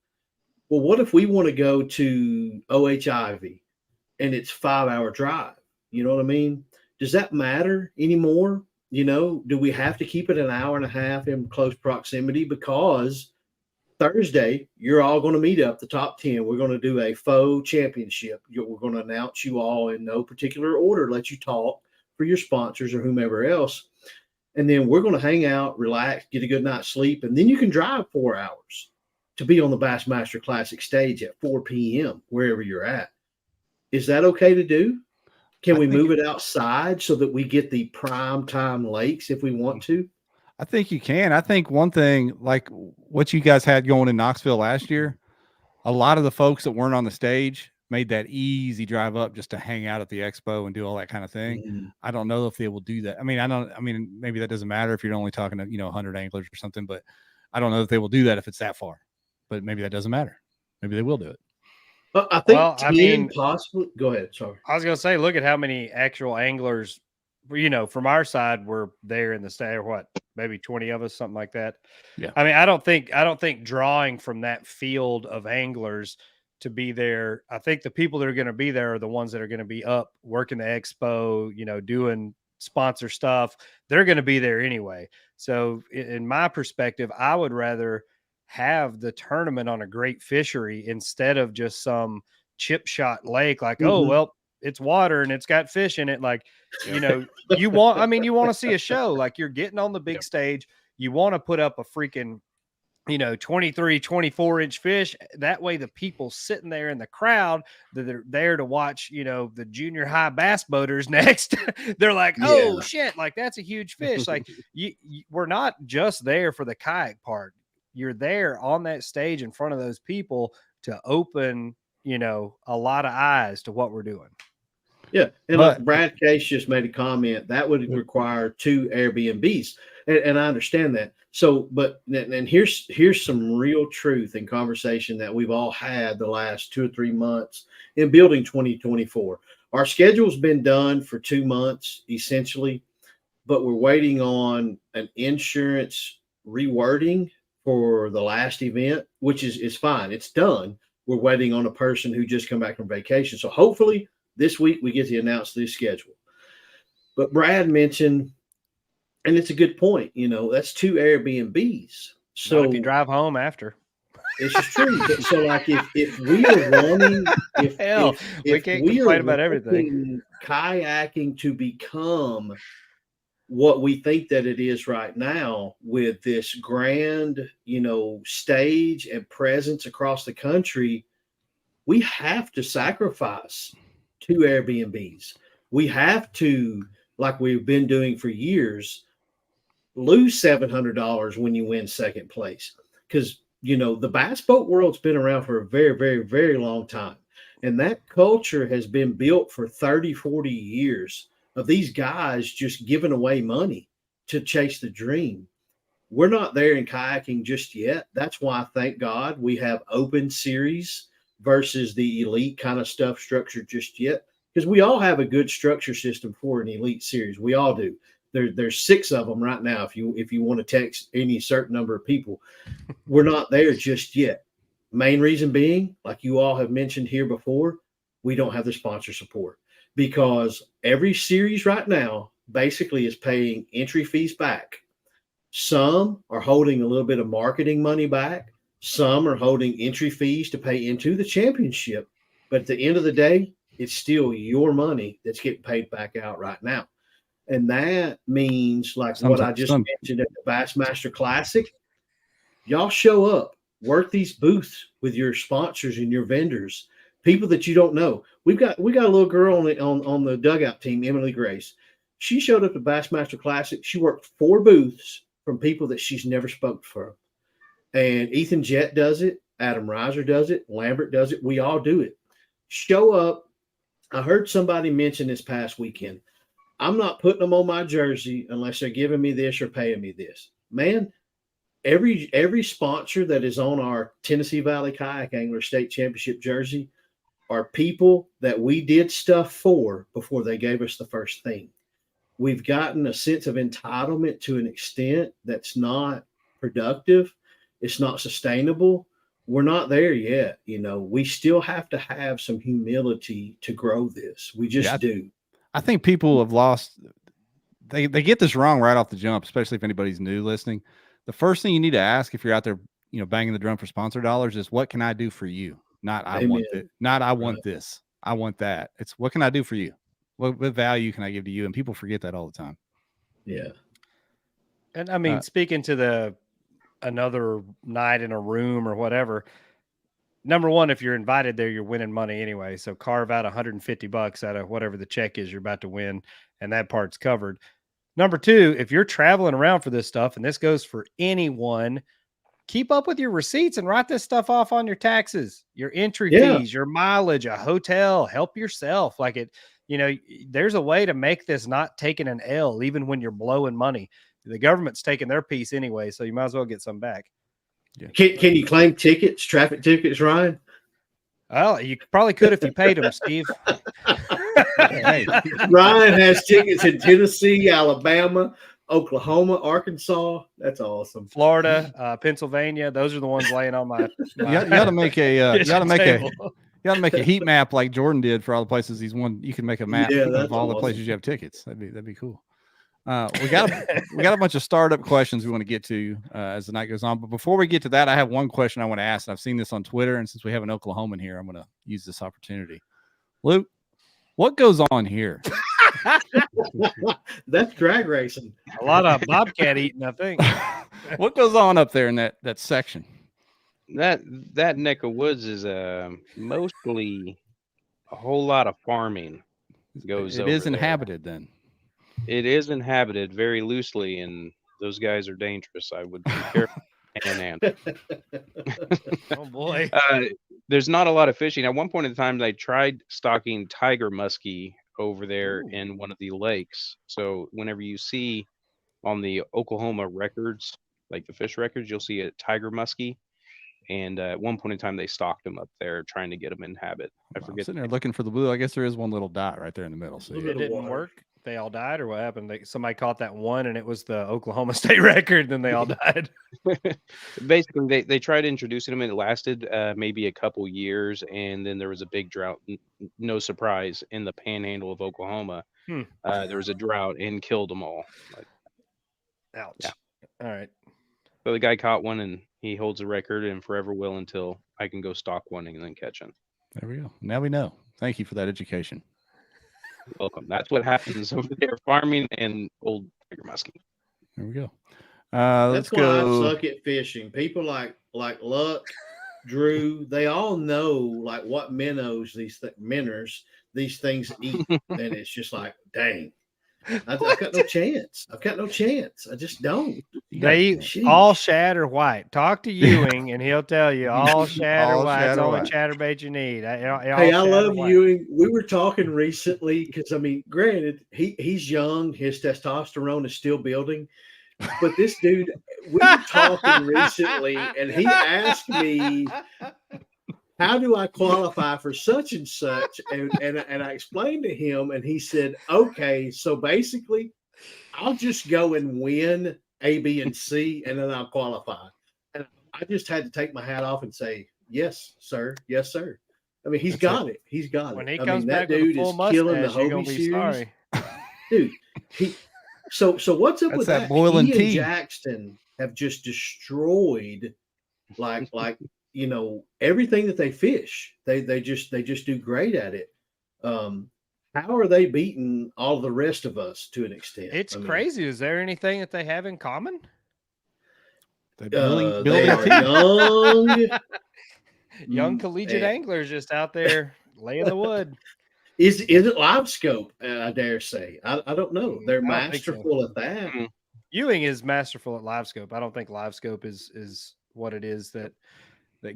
Well, what if we want to go to OHIV and it's 5-hour drive? You know what I mean? Does that matter anymore? Do we have to keep it an hour and a half in close proximity? Because Thursday, you're all going to meet up, the top 10. We're going to do a faux championship. We're going to announce you all in no particular order, let you talk for your sponsors or whomever else. And then we're going to hang out, relax, get a good night's sleep. And then you can drive 4 hours to be on the Bassmaster Classic stage at 4 p.m., wherever you're at. Is that okay to do? Can we move it outside so that we get the prime time lakes if we want to? I think you can. I think one thing, like what you guys had going in Knoxville last year, a lot of the folks that weren't on the stage made that easy drive up just to hang out at the expo and do all that kind of thing. Mm-hmm. I don't know if they will do that. I mean, maybe that doesn't matter if you're only talking to, 100 anglers or something, but I don't know if they will do that if it's that far. But maybe that doesn't matter. Maybe they will do it. I think possibly. Go ahead. Sorry. I was going to say, look at how many actual anglers, from our side were there in the state, or what, maybe 20 of us, something like that. Yeah. I mean, I don't think drawing from that field of anglers to be there. I think the people that are going to be there are the ones that are going to be up working the expo, doing sponsor stuff. They're going to be there anyway. So in my perspective, I would rather have the tournament on a great fishery instead of just some chip shot lake like, oh, well, it's water and it's got fish in it. Like, you want to see a show, like you're getting on the big stage. You want to put up a freaking, 23, 24-inch fish. That way the people sitting there in the crowd that are there to watch, the junior high bass boaters next, they're like, oh shit, like that's a huge fish. Like we're not just there for the kayak part. You're there on that stage in front of those people to open, a lot of eyes to what we're doing. Yeah. And like Brad Case just made a comment that would require 2 Airbnbs. And I understand that. So, but and here's some real truth and conversation that we've all had the last 2 or 3 months in building 2024. Our schedule's been done for 2 months essentially, but we're waiting on an insurance rewording for the last event, which is fine. It's done. We're waiting on a person who just come back from vacation. So hopefully this week we get to announce this schedule. But Brad mentioned, and it's a good point, you know, that's 2 Airbnbs. So not if you drive home after. It's just true. So like if we are wanting, we can't complain about everything. Kayaking to become what we think that it is right now, with this grand, you know, stage and presence across the country, we have to sacrifice 2 Airbnbs. We have to, like we've been doing for years, lose $700 when you win second place. Because, you know, the bass boat world's been around for a very, very, very long time. And that culture has been built for 30, 40 years of these guys just giving away money to chase the dream. We're not there in kayaking just yet. That's why, thank God, we have open series versus the elite kind of stuff structured just yet. Because we all have a good structure system for an elite series. We all do. There's 6 of them right now. If you want to text any certain number of people, we're not there just yet. Main reason being, like you all have mentioned here before, we don't have the sponsor support, because every series right now basically is paying entry fees back. Some are holding a little bit of marketing money back. Some are holding entry fees to pay into the championship. But at the end of the day, it's still your money that's getting paid back out right now. And that means, like what I just mentioned at the Bassmaster Classic, y'all show up, work these booths with your sponsors and your vendors, people that you don't know. We got a little girl on the dugout team, Emily Grace. She showed up at Bassmaster Classic. She worked 4 booths from people that she's never spoke from. And Ethan Jett does it. Adam Reiser does it. Lambert does it. We all do it. Show up. I heard somebody mention this past weekend, I'm not putting them on my jersey unless they're giving me this or paying me this. Man, every sponsor that is on our Tennessee Valley Kayak Angler State Championship jersey are people that we did stuff for before they gave us the first thing. We've gotten a sense of entitlement to an extent that's not productive. It's not sustainable. We're not there yet. You know, we still have to have some humility to grow this. We just do. I think people have lost, they get this wrong right off the jump, especially if anybody's new listening. The first thing you need to ask if you're out there, you know, banging the drum for sponsor dollars is, what can I do for you? Not I want it. Not I want this. I want that. It's, what can I do for you? What value can I give to you? And people forget that all the time. Yeah. And I mean, speaking to another night in a room or whatever, number one, if you're invited there, you're winning money anyway. So carve out $150 out of whatever the check is you're about to win, and that part's covered. Number two, if you're traveling around for this stuff, and this goes for anyone, keep up with your receipts and write this stuff off on your taxes, your entry fees, your mileage, a hotel. Help yourself. Like it, you know, there's a way to make this not taking an L, even when you're blowing money. The government's taking their piece anyway, so you might as well get some back. Yeah. Can you claim tickets, traffic tickets, Ryan? Well, you probably could if you paid them, Steve. Hey, Ryan has tickets in Tennessee, Alabama, Oklahoma, Arkansas. That's awesome. Florida, Pennsylvania. Those are the ones laying on my you got to make a heat map like Jordan did for all the places he's won. You can make a map of all the places you have tickets. That'd be cool. We got a bunch of startup questions we want to get to as the night goes on. But before we get to that, I have one question I want to ask. And I've seen this on Twitter, and since we have an Oklahoman here, I'm going to use this opportunity. Luke, what goes on here? That's drag racing. A lot of bobcat eating, I think. What goes on up there in that section? That neck of woods is mostly a whole lot of farming goes. It is inhabited then. It is inhabited very loosely, and those guys are dangerous. I would be careful. Oh boy. There's not a lot of fishing. At one point in time, they tried stocking tiger muskie over there in one of the lakes. So whenever you see on the Oklahoma records, like the fish records, you'll see a tiger muskie. And at one point in time, they stalked him up there trying to get him in habit. I I'm forget. sitting there looking for the blue. I guess there is one little dot right there in the middle. So Little It bit of didn't water. work. They all died, or what happened? Somebody caught that one, and it was the Oklahoma State record. Then they all died. Basically, they tried introducing him, and it lasted maybe a couple years, and then there was a big drought. No surprise, in the panhandle of Oklahoma, there was a drought and killed them all. Ouch. Yeah. All right. So the guy caught one, and he holds a record and forever will until I can go stock one and then catch him. there we go. Now we know. Thank you for that education. Welcome. That's what happens over there, farming and old tiger muskie. There we go. That's Let's why go. I suck at fishing. People like Luck, Drew, they all know like what minnows these things eat, and it's just like, dang, I've got no chance. I've got no chance. I just don't. They eat Sheesh. all shatter white. Talk to Ewing, and he'll tell you all shatter All white. It's shatter the only white. chatterbait you need. Hey, I love Ewing. We were talking recently because I mean, granted, he's young, his testosterone is still building, but this dude, we were talking recently, and he asked me, how do I qualify for such and such? And I explained to him, and he said, okay, so basically, I'll just go and win A, B, and C, and then I'll qualify. And I just had to take my hat off and say, yes, sir. Yes, sir. I mean, he's got it. He's got When it. he I comes mean, back that with a dude full is killing the mustache, you're gonna Hobie be series. sorry. Dude, so what's up That's with that that? boiling He and tea. Jackson have just destroyed like you know everything that they fish. They just do great at it. How are they beating all the rest of us to an extent? It's I mean, crazy. Is there anything that they have in common? They're they building are team. young. Young collegiate anglers just out there laying the wood. Is it live scope? I dare say. I don't know. They're I don't think so. masterful at that. Ewing is masterful at live scope. I don't think live scope is what it is that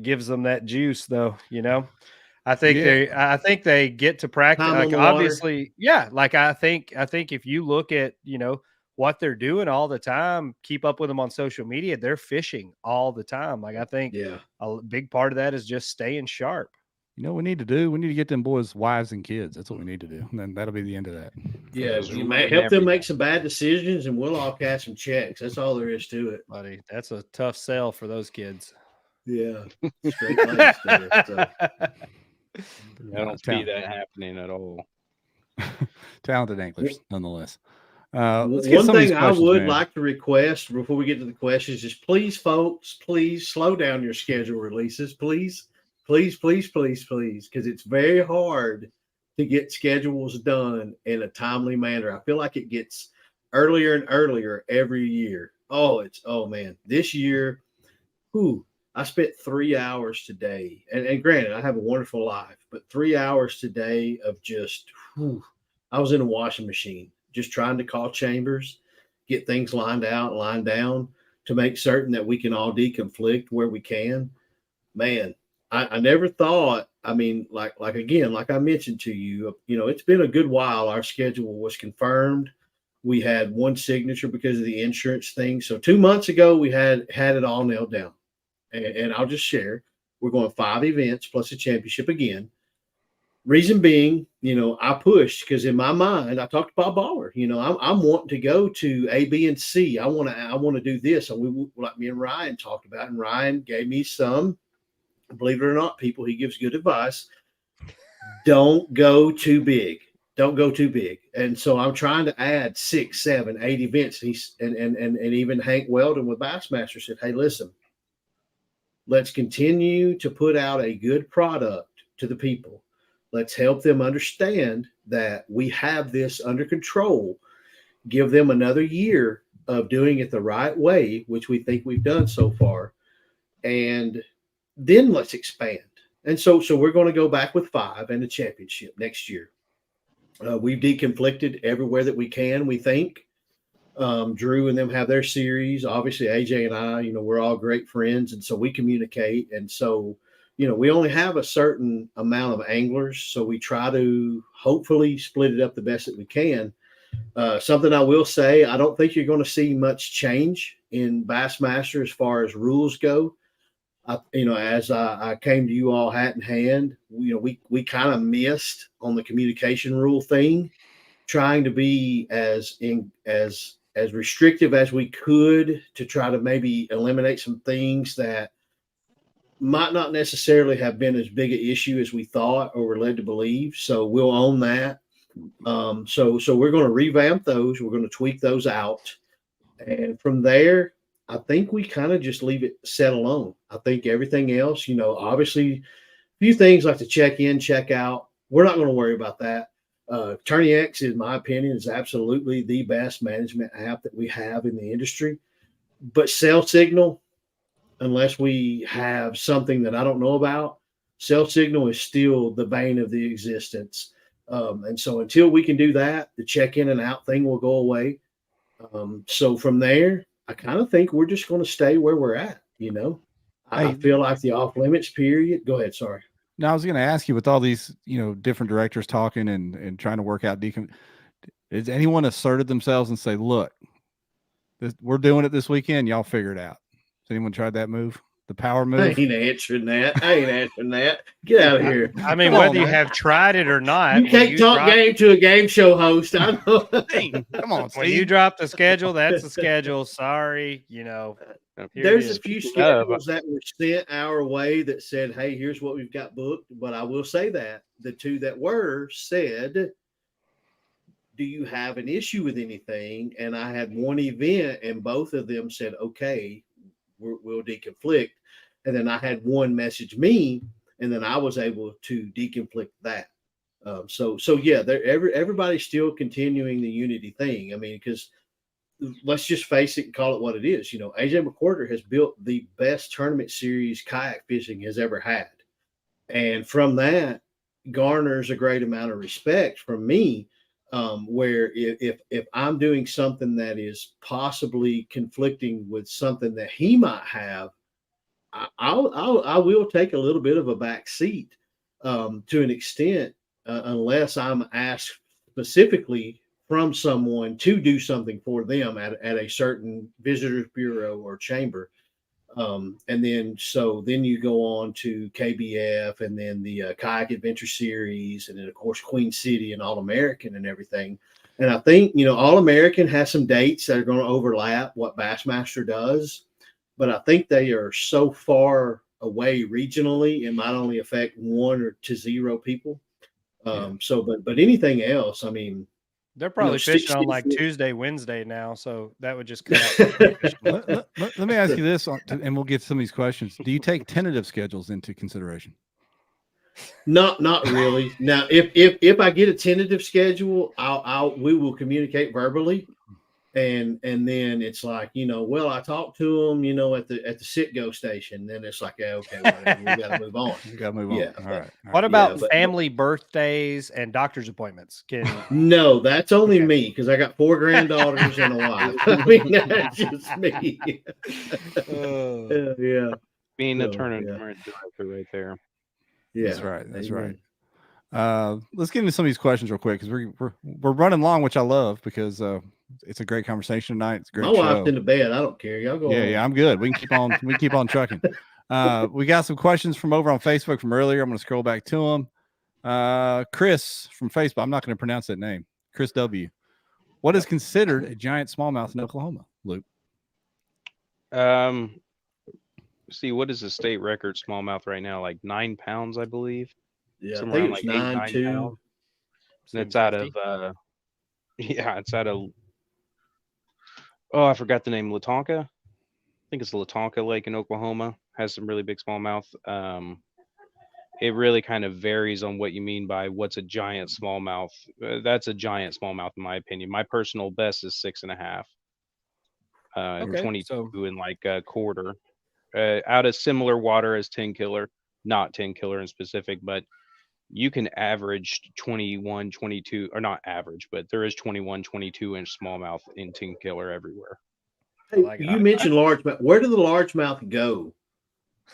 gives them that juice, though. You know, I think they get to practice. Time Like on the water. obviously, yeah. Like I think if you look at what they're doing all the time, keep up with them on social media, they're fishing all the time. Like I think a big part of that is just staying sharp. You know what we need to do? We need to get them boys wives and kids. That's what we need to do. And then that'll be the end of that. Yeah, you may help them make some bad decisions, and we'll all cash some checks. That's all there is to it, buddy. That's a tough sell for those kids. Yeah, straight laced there, so. I don't see that happening at all. Talented anglers, nonetheless. One thing I would like to request before we get to the questions is please, folks, please slow down your schedule releases. Please, because it's very hard to get schedules done in a timely manner. I feel like it gets earlier and earlier every year. Oh man, this year, I spent 3 hours today. And granted, I have a wonderful life, but 3 hours today of just, I was in a washing machine, just trying to call chambers, get things lined down to make certain that we can all deconflict where we can. Man, I never thought, I mean, like again, like I mentioned to you, it's been a good while. Our schedule was confirmed. We had one signature because of the insurance thing. So 2 months ago, we had it all nailed down. And I'll just share, we're going 5 events plus a championship again. Reason being, I pushed because in my mind, I talked to Bob Baller. I'm wanting to go to A, B, and C. I want to do this. And we, like me and Ryan talked about, and Ryan gave me some, believe it or not, people, he gives good advice. Don't go too big. Don't go too big. And so I'm trying to add 6, 7, 8 events. And even Hank Weldon with Bassmaster said, hey, listen, let's continue to put out a good product to the people. Let's help them understand that we have this under control. Give them another year of doing it the right way, which we think we've done so far. And then let's expand. And so we're going to go back with 5 and a championship next year. We've deconflicted everywhere that we can, we think. Drew and them have their series. Obviously, AJ and I, we're all great friends. And so we communicate. And so, we only have a certain amount of anglers. So we try to hopefully split it up the best that we can. Something I will say, I don't think you're going to see much change in Bassmaster as far as rules go. As I came to you all hat in hand, we kind of missed on the communication rule thing, trying to be as restrictive as we could to try to maybe eliminate some things that might not necessarily have been as big an issue as we thought or were led to believe. So we'll own that. So we're going to revamp those. We're going to tweak those out. And from there, I think we kind of just leave it set alone. I think everything else, obviously a few things like the check in, check out, we're not going to worry about that. Tourney X, in my opinion, is absolutely the best management app that we have in the industry. But Cell Signal, unless we have something that I don't know about, Cell Signal is still the bane of the existence. And so until we can do that, the check in and out thing will go away. So from there, I kind of think we're just going to stay where we're at. I feel like the off limits period. Go ahead. Sorry. No, I was going to ask you, with all these, different directors talking and trying to work out has anyone asserted themselves and say, look, we're doing it this weekend. Y'all figure it out. Has anyone tried that move? The power move? I ain't answering that. Get out of here. I mean, whether you have tried it or not. You can't talk game to a game show host. I know. Come on, Steve. When you drop the schedule, that's the schedule. Sorry, There's a few schedules that were sent our way that said, hey, here's what we've got booked. But I will say that the two that were said, do you have an issue with anything? And I had one event and both of them said, okay, we'll deconflict. And then I had one message me, and then I was able to deconflict that. So yeah, everybody's still continuing the unity thing. I mean, because let's just face it and call it what it is. AJ McWhorter has built the best tournament series kayak fishing has ever had. And from that garners a great amount of respect from me, where if I'm doing something that is possibly conflicting with something that he might have, I will take a little bit of a back seat to an extent, unless I'm asked specifically from someone to do something for them at a certain visitors bureau or chamber. And then you go on to KBF and then the Kayak Adventure Series, and then of course Queen City and All American and everything. And I think All American has some dates that are going to overlap what Bassmaster does, but I think they are so far away regionally, it might only affect 1 to 0 people. But anything else, I mean, they're probably fishing on like Tuesday, Wednesday now, so that would just cut out. Let me ask you this, and we'll get some of these questions. Do you take tentative schedules into consideration? Not really. Now, if I get a tentative schedule, we will communicate verbally, and then it's like, well, I talked to them, at the sit-go station. Then it's like, okay, whatever, we got to move on. You got to move on. Yeah. All right. What about family birthdays and doctor's appointments? No, that's only me, because I got 4 granddaughters and a wife. I mean, that's just me. Yeah. Being a tournament director right there. Yeah, that's right. That's right. Let's get into some of these questions real quick, because we're running long, which I love, because it's a great conversation tonight. It's a great My wife's in the bed. I don't care. Y'all go. Yeah, I'm good. We can keep on. We can keep on trucking. We got some questions from over on Facebook from earlier. I'm going to scroll back to them. Chris from Facebook. I'm not going to pronounce that name. Chris W. What is considered a giant smallmouth in Oklahoma, Luke? See, what is the state record smallmouth right now? Like 9 pounds, I believe. Yeah, somewhere I think it's around 9.2. pounds. And it's out of it's out of I forgot the name. Latonka. I think it's Latonka Lake in Oklahoma. Has some really big smallmouth. It really kind of varies on what you mean by what's a giant smallmouth. That's a giant smallmouth in my opinion. My personal best is 6.5. 22 in like a quarter. Out of similar water as Tenkiller, not Tenkiller in specific, but you can average 21, 22, or not average, but there is 21, 22 inch smallmouth in Tenkiller everywhere. Hey, you mentioned largemouth. Where do the largemouth go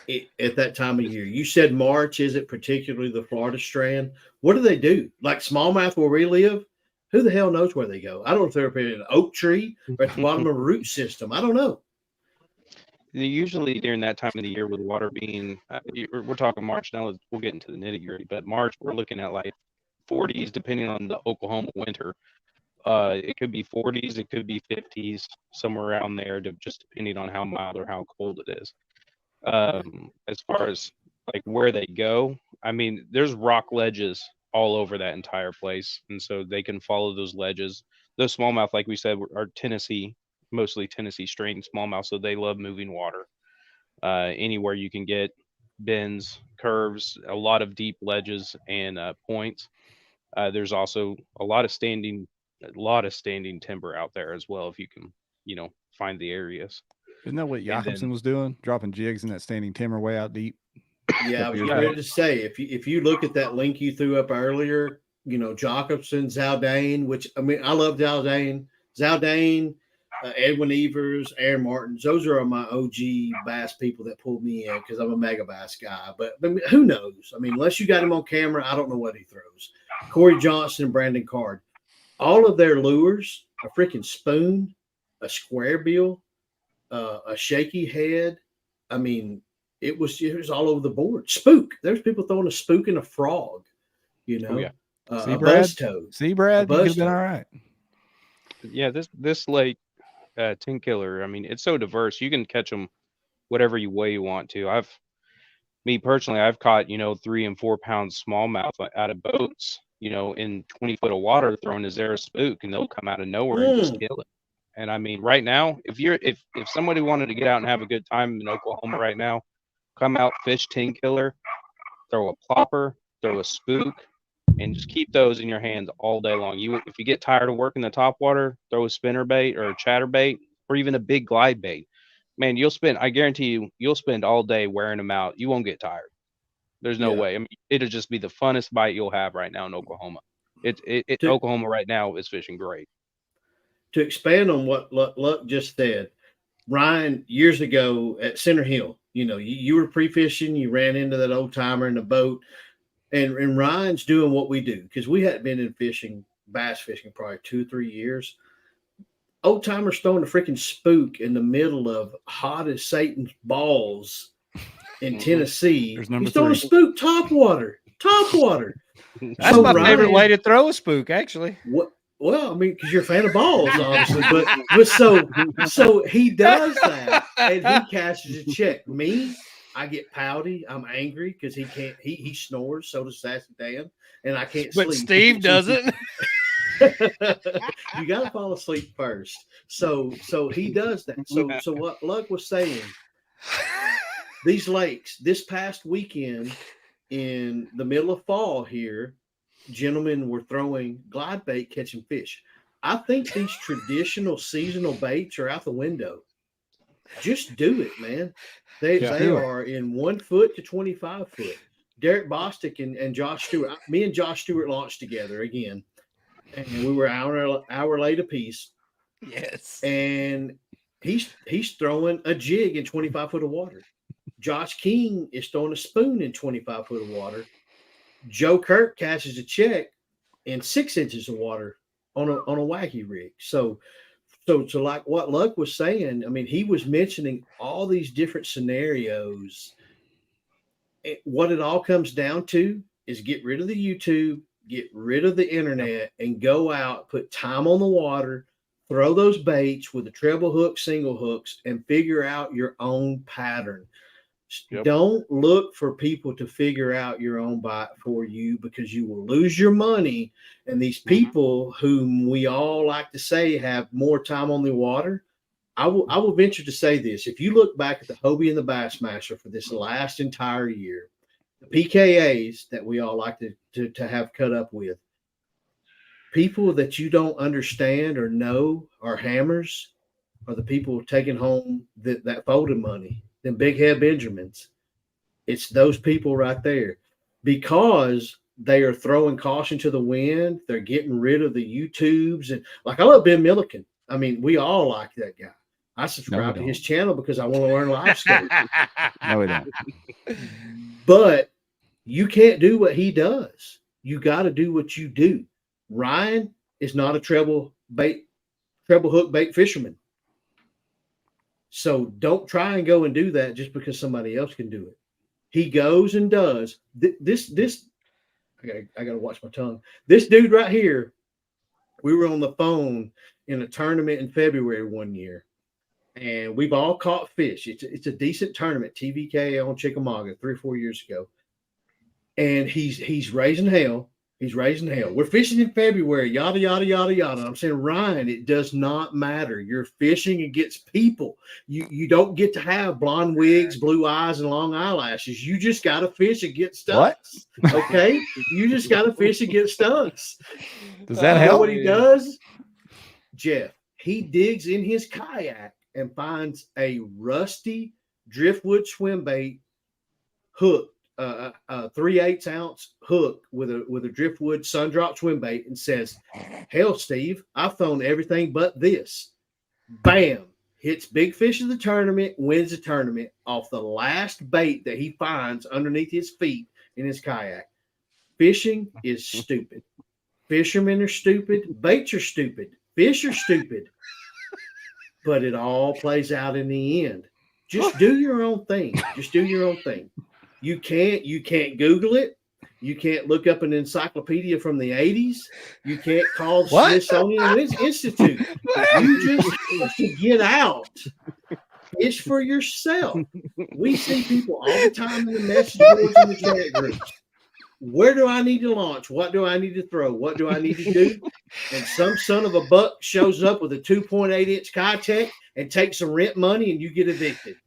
at that time of year? You said March. Is it particularly the Florida strand? What do they do? Like smallmouth where we live Who the hell knows where they go? I don't know if they're up in an oak tree or at the bottom of a root system. I don't know. Usually during that time of the year with water being, we're talking March now, we'll get into the nitty gritty, but March, we're looking at like 40s, depending on the Oklahoma winter. It could be 40s, it could be 50s, somewhere around there, just depending on how mild or how cold it is. As far as like where they go, I mean, there's rock ledges all over that entire place, and so they can follow those ledges. Those smallmouth, like we said, are mostly Tennessee strain smallmouth, so they love moving water. Anywhere you can get bends, curves, a lot of deep ledges and points. There's also a lot of standing timber out there as well, if you can, find the areas. Isn't that what Jakobsen was doing? Dropping jigs in that standing timber way out deep? Yeah, I was ready to say, if you look at that link you threw up earlier, Jakobsen, Zaldane, which, I mean, I love Zaldane, Edwin Evers, Aaron Martins. Those are my OG bass people that pulled me in because I'm a mega bass guy. But I mean, who knows? I mean, unless you got him on camera, I don't know what he throws. Corey Johnson and Brandon Card. All of their lures, a freaking spoon, a square bill, a shaky head. I mean, it was all over the board. Spook. There's people throwing a spook and a frog, Oh, yeah. A buzz toad. See, Brad, you could have been all right. Yeah, this lake, Tenkiller, I mean, it's so diverse. You can catch them whatever way you want to. I've caught 3 and 4 pound smallmouth out of boats, in 20 foot of water, throwing a Zara spook, and they'll come out of nowhere and just kill it. And I mean, right now, if somebody wanted to get out and have a good time in Oklahoma right now, come out, fish Tenkiller, throw a plopper, throw a spook, and just keep those in your hands all day long. If you get tired of working the top water, throw a spinner bait or a chatter bait or even a big glide bait. Man, I guarantee you'll spend all day wearing them out. You won't get tired. There's no way. I mean, it'll just be the funnest bite you'll have right now in Oklahoma. Oklahoma right now is fishing great. To expand on what Luck just said, Ryan, years ago at Center Hill, you were pre-fishing, you ran into that old timer in the boat, and Ryan's doing what we do because we hadn't been in bass fishing, probably 2 or 3 years. Old timer's throwing a freaking spook in the middle of hot as Satan's balls in Tennessee. He's throwing a spook top water. That's my favorite way to throw a spook, actually. What? Well, I mean, because you're a fan of balls, obviously, but so he does that and he cashes a check. Me, I get pouty. I'm angry because he can't. He snores. So does Sassy Dan, and I can't sleep. But Steve doesn't. You got to fall asleep first. So he does that. So what Luck was saying, these lakes this past weekend in the middle of fall here, gentlemen were throwing glide bait catching fish. I think these traditional seasonal baits are out the window. Just do it, man. They are in 1 foot to 25 foot. Derek Bostic and Josh Stewart. Me and Josh Stewart launched together again, and we were hour late apiece. Yes. And he's throwing a jig in 25 foot of water. Josh King is throwing a spoon in 25 foot of water. Joe Kirk catches a check in 6 inches of water on a wacky rig. So like what Luck was saying, I mean, he was mentioning all these different scenarios. What it all comes down to is get rid of the YouTube, get rid of the internet, and go out, put time on the water, throw those baits with a treble hook, single hooks, and figure out your own pattern. Yep. Don't look for people to figure out your own bite for you because you will lose your money. And these people whom we all like to say have more time on the water, I will venture to say this. If you look back at the Hobie and the Bassmaster for this last entire year, the PKAs that we all like to have cut up with, people that you don't understand or know are hammers are the people taking home that folded money. Them big head Benjamins. It's those people right there because they are throwing caution to the wind. They're getting rid of the YouTubes. And like, I love Ben Milliken. I mean, we all like that guy. I subscribe to his channel because I want to learn life skills. No, we don't. But you can't do what he does. You got to do what you do. Ryan is not a treble hook bait fisherman. So don't try and go and do that just because somebody else can do it. He goes and does this. I got to watch my tongue. This dude right here, we were on the phone in a tournament in February one year, and we've all caught fish. It's a decent tournament, TVK on Chickamauga 3 or 4 years ago. And he's raising hell. He's raising hell. We're fishing in February, yada, yada, yada, yada. And I'm saying, Ryan, it does not matter. You're fishing against people. You don't get to have blonde wigs, blue eyes, and long eyelashes. You just got to fish against us. Okay? You just got to fish against us. Does that help? You know what he does? Jeff, he digs in his kayak and finds a rusty driftwood swim bait hook, a 3/8 ounce hook with a driftwood sundrop swim bait, and says, hell, Steve, I've thrown everything but this. Bam! Hits big fish of the tournament, wins the tournament off the last bait that he finds underneath his feet in his kayak. Fishing is stupid. Fishermen are stupid. Baits are stupid. Fish are stupid. But it all plays out in the end. Just do your own thing. Just do your own thing. You can't Google it. You can't look up an encyclopedia from the 80s. You can't call Smithsonian Institute. You just have to get out. Fish for yourself. We see people all the time in the message boards and the chat groups. Where do I need to launch? What do I need to throw? What do I need to do? And some son of a buck shows up with a 2.8 inch Kitech and takes some rent money, and you get evicted.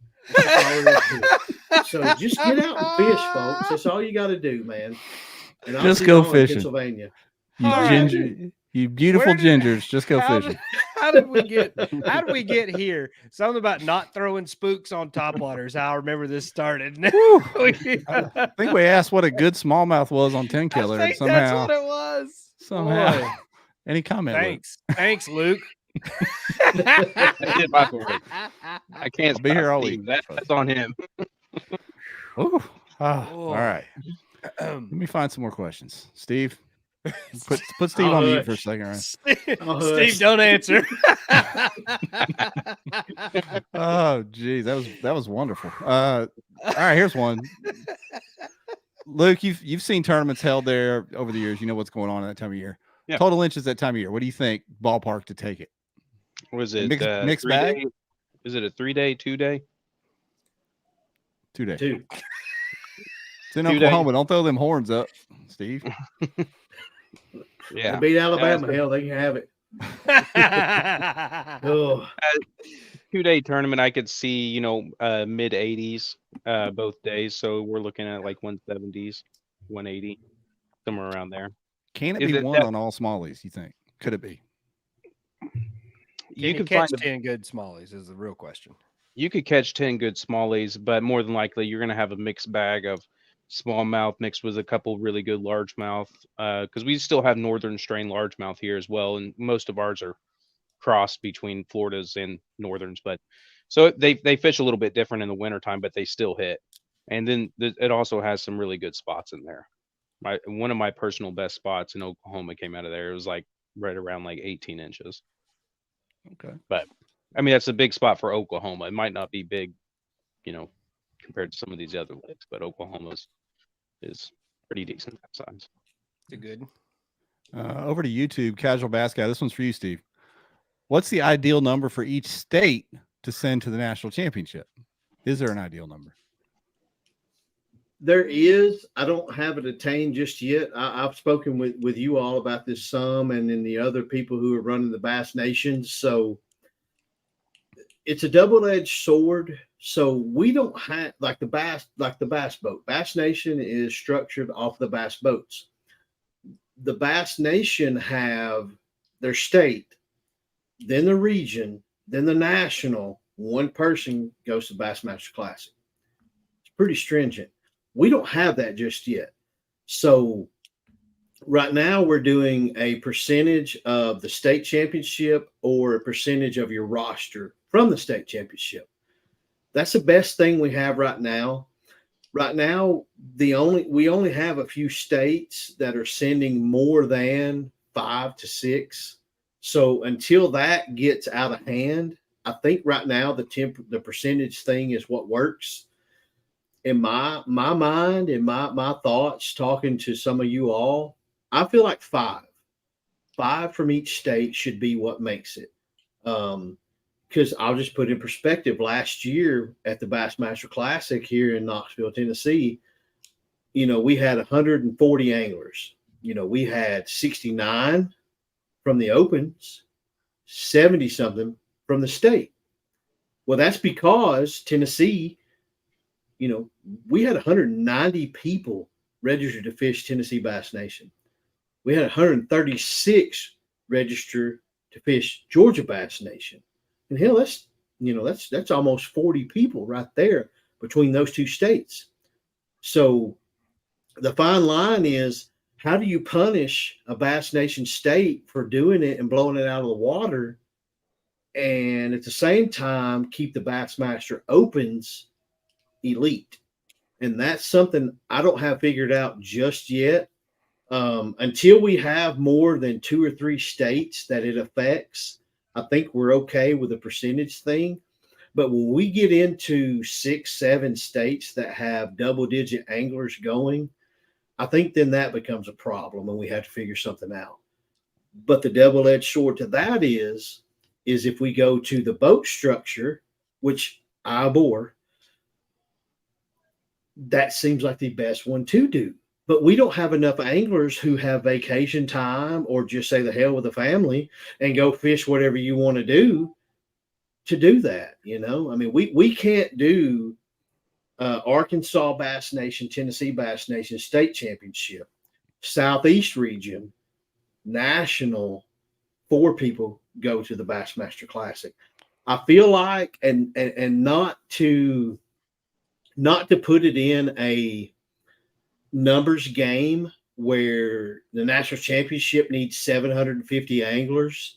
So just get out and fish, folks. That's all you got to do, man. And just go fishing, Pennsylvania. You beautiful gingers. Just go fishing. How did we get here? Something about not throwing spooks on topwaters. How I remember this started. I think we asked what a good smallmouth was on Tenkiller. I think that's what it was. Somehow. Boy. Any comment? Thanks, Luke. I did my part. I can't be here all week. That's on him. All right. Let me find some more questions. Steve, put Steve on mute for a second. Right? Steve, don't answer. Oh, geez, that was wonderful. All right, here's one. Luke, you've seen tournaments held there over the years. You know what's going on at that time of year. Yeah. Total inches that time of year. What do you think ballpark to take it? Was it mixed bag? Is it a 3-day, 2-day? 2 day. 2. It's in Oklahoma. Don't throw them horns up, Steve. Yeah. They beat Alabama. Hell, they can have it. 2-day tournament, I could see, mid 80s both days. So we're looking at like 170s, 180, somewhere around there. Can it be one on all smallies, you think? Could it be? You can catch 10 good smallies is the real question. You could catch 10 good smallies, but more than likely you're going to have a mixed bag of smallmouth mixed with a couple really good largemouth, because we still have northern strain largemouth here as well, and most of ours are crossed between Floridas and northerns. But so they fish a little bit different in the wintertime, but they still hit. And then it also has some really good spots in there. One of my personal best spots in Oklahoma came out of there. It was like right around like 18 inches. Okay. But I mean, that's a big spot for Oklahoma. It might not be big, compared to some of these other lakes, but Oklahoma's is pretty decent that size. It's good. Over to YouTube, Casual Bass Guy. This one's for you, Steve. What's the ideal number for each state to send to the national championship? Is there an ideal number? There is. I don't have it attained just yet. I've spoken with you all about this some, and then the other people who are running the Bass Nations. So it's a double-edged sword. So we don't have like the bass boat. Bass Nation is structured off the bass boats. The Bass Nation have their state, then the region, then the national. One person goes to Bassmaster Classic. It's pretty stringent. We don't have that just yet. So right now we're doing a percentage of the state championship or a percentage of your roster from the state championship. That's the best thing we have right now. Right now, we only have a few states that are sending more than 5 to 6. So until that gets out of hand, I think right now the percentage thing is what works. In my mind and my thoughts, talking to some of you all, I feel like 5 from each state should be what makes it. Because I'll just put in perspective, last year at the Bassmaster Classic here in Knoxville, Tennessee, we had 140 anglers. We had 69 from the opens, 70 something from the state. Well, that's because Tennessee, we had 190 people registered to fish Tennessee Bass Nation. We had 136 registered to fish Georgia Bass Nation. And hell, that's almost 40 people right there between those two states. So the fine line is, how do you punish a Bass Nation state for doing it and blowing it out of the water, and at the same time keep the Bassmaster Opens elite? And that's something I don't have figured out just yet. Until we have more than 2 or 3 states that it affects, I think we're okay with the percentage thing. But when we get into 6, 7 states that have double-digit anglers going, I think then that becomes a problem and we have to figure something out. But the double-edged sword to that is if we go to the boat structure, which I abhor, that seems like the best one to do. But we don't have enough anglers who have vacation time or just say the hell with the family and go fish whatever you want to do that. I mean, we can't do Arkansas Bass Nation, Tennessee Bass Nation State Championship, Southeast region, national, 4 people go to the Bassmaster Classic. I feel like, and not to put it in a numbers game where the national championship needs 750 anglers,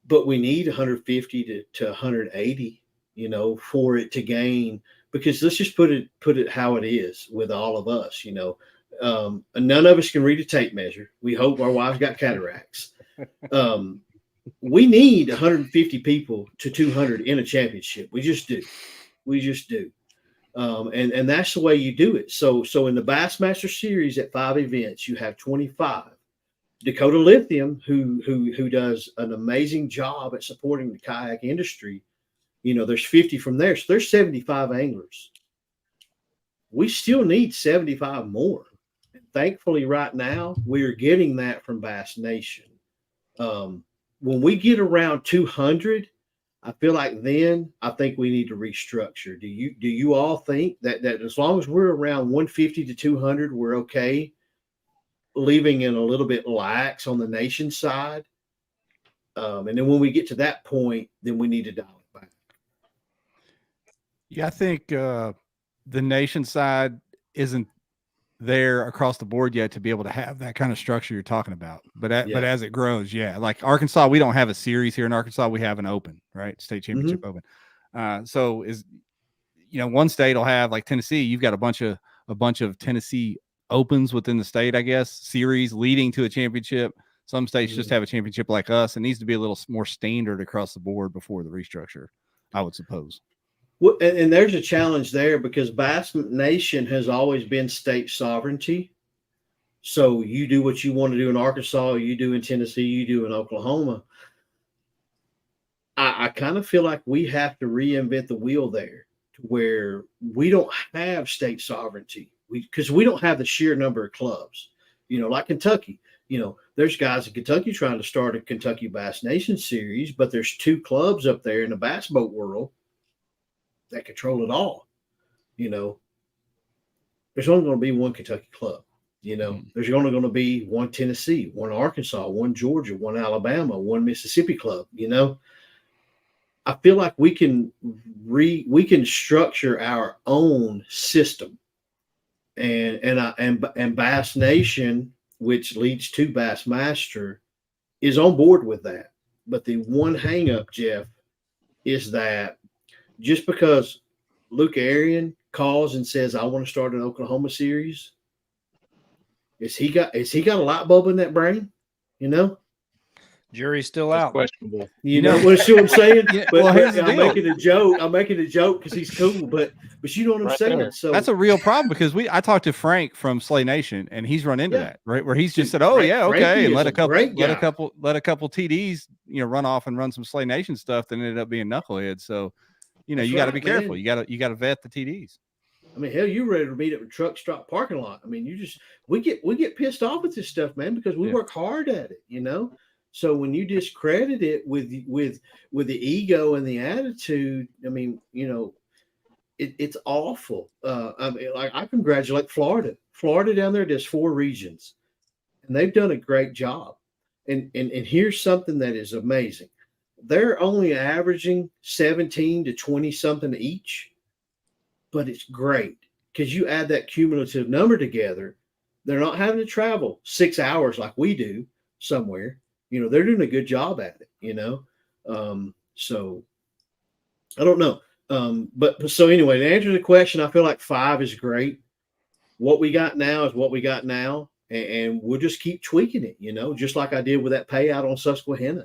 but we need 150 to 180, for it to gain. Because let's just put it how it is with all of us, none of us can read a tape measure. We hope our wives got cataracts. We need 150 people to 200 in a championship. We just do. And that's the way you do it. So in the Bassmaster series at 5 events, you have 25. Dakota Lithium, who does an amazing job at supporting the kayak industry, there's 50 from there. So there's 75 anglers. We still need 75 more. And thankfully, right now, we're getting that from Bass Nation. When we get around 200, I feel like then I think we need to restructure. Do you all think that as long as we're around 150 to 200, we're okay, leaving it a little bit lax on the nation side? And then when we get to that point, then we need to dial it back. Yeah, I think the nation side isn't there across the board yet to be able to have that kind of structure you're talking about. But as it grows, like Arkansas, we don't have a series here in Arkansas. We have an open, right? State championship open. So one state will have, like Tennessee, you've got a bunch of Tennessee opens within the state, I guess, series leading to a championship. Some states just have a championship like us. It needs to be a little more standard across the board before the restructure, I would suppose. Well, and there's a challenge there because Bass Nation has always been state sovereignty. So you do what you want to do in Arkansas, you do in Tennessee, you do in Oklahoma. I kind of feel like we have to reinvent the wheel there to where we don't have state sovereignty because we don't have the sheer number of clubs, like Kentucky. There's guys in Kentucky trying to start a Kentucky Bass Nation series, but there's 2 clubs up there in the bass boat world that control it all. There's only going to be one Kentucky club. There's only going to be one Tennessee, one Arkansas, one Georgia, one Alabama, one Mississippi club. I feel like we can structure our own system, and Bass Nation, which leads to Bassmaster, is on board with that. But the one hang up, Jeff, is that just because Luke Aryan calls and says, I want to start an Oklahoma series, is he got a light bulb in that brain? You know, jury's still That's out. questionable. you know what I'm saying? Yeah, But, well, here's the I'm deal. making a joke. I'm making a joke because he's cool. But you know what I'm Right saying? there. So That's a real problem because I talked to Frank from Slay Nation and he's run into Yeah. that, right? Where he's just Dude, said, "Oh Frank- yeah, okay," Frankie and is let a a couple great guy. TDs, run off and run some Slay Nation stuff that ended up being knuckleheads. So, That's you got to right, be careful. man. You got to vet the TDs. I mean, hell, you ready to meet at a truck stop parking lot? I mean, we get pissed off at this stuff, man, because we work hard at it, you know. So when you discredit it with the ego and the attitude, I mean, it's awful. I mean, like I congratulate Florida. Florida down there does 4 regions, and they've done a great job. And here's something that is amazing: they're only averaging 17 to 20 something each. But it's great because you add that cumulative number together. They're not having to travel 6 hours like we do somewhere. They're doing a good job at it. So I don't know. But so anyway, to answer the question, I feel like 5 is great. What we got now is what we got now, and we'll just keep tweaking it. Just like I did with that payout on Susquehanna.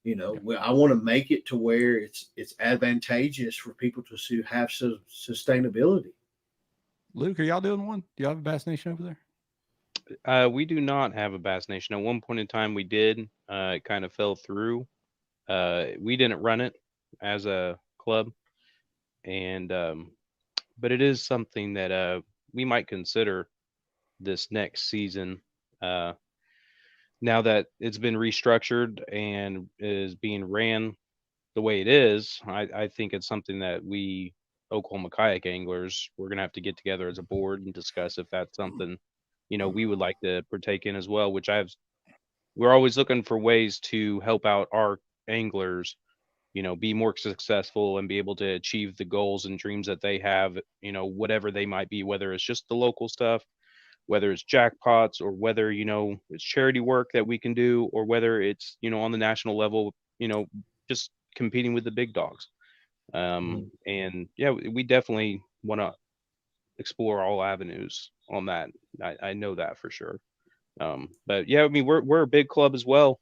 I want to make it to where it's advantageous for people to have sustainability. Luke, are y'all doing one? Do y'all have a Bass Nation over there? We do not have a Bass Nation. At one point in time, we did. It kind of fell through. We didn't run it as a club, and but it is something that we might consider this next season. Now that it's been restructured and is being ran the way it is, I think it's something that we Oklahoma kayak anglers, we're gonna have to get together as a board and discuss if that's something we would like to partake in as well. We're always looking for ways to help out our anglers, be more successful and be able to achieve the goals and dreams that they have, whatever they might be, whether it's just the local stuff, whether it's jackpots, or whether it's charity work that we can do, or whether it's on the national level, just competing with the big dogs. And yeah, we definitely want to explore all avenues on that. I know that for sure. But yeah, I mean, we're a big club as well,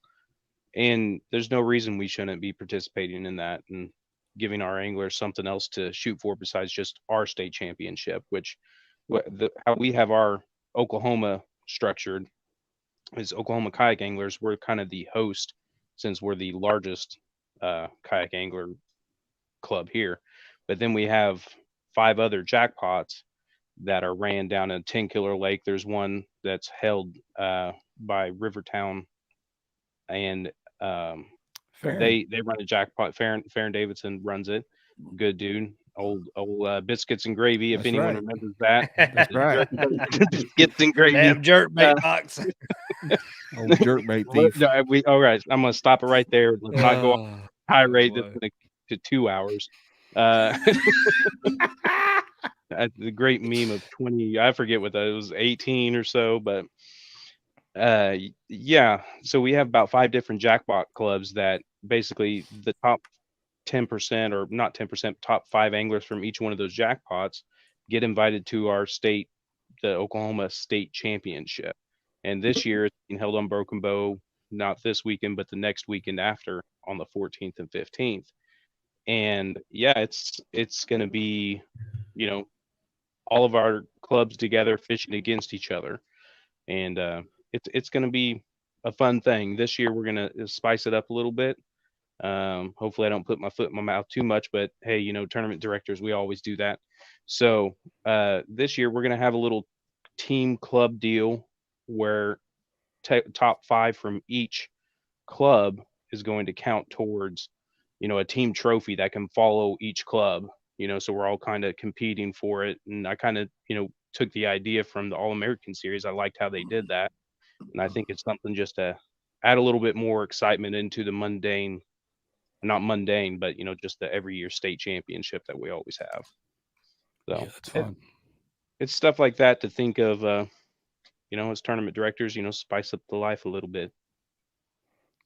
and there's no reason we shouldn't be participating in that and giving our anglers something else to shoot for besides just our state championship, which how we have our Oklahoma structured is Oklahoma Kayak Anglers. We're kind of the host since we're the largest kayak angler club here. But then we have 5 other jackpots that are ran down in Tenkiller Lake. There's one that's held by Rivertown, and they run a jackpot. Farron Davidson runs it. Good dude. Old biscuits and gravy, if anyone remembers that. That's right. Biscuits and gravy. Damn jerkbait box. Old jerkbait thief. No, all right, I'm gonna stop it right there. Let's not go on tirade to 2 hours. The great meme of 20, I forget what that it was, 18 or so, but yeah. So we have about 5 different jackpot clubs that basically the top 10%, or not 10%, top 5 anglers from each one of those jackpots get invited to our state, the Oklahoma State Championship. And this year it's being held on Broken Bow, not this weekend, but the next weekend after, on the 14th and 15th. And yeah, it's going to be, all of our clubs together fishing against each other. And it's going to be a fun thing. This year we're going to spice it up a little bit. Hopefully I don't put my foot in my mouth too much, but hey, tournament directors, we always do that. So this year we're going to have a little team club deal where top 5 from each club is going to count towards, a team trophy that can follow each club, so we're all kind of competing for it. And I kind of, took the idea from the All-American series. I liked how they did that. And I think it's something just to add a little bit more excitement into the not mundane, but just the every year state championship that we always have. So yeah, that's fun. It's stuff like that to think of, as tournament directors, spice up the life a little bit.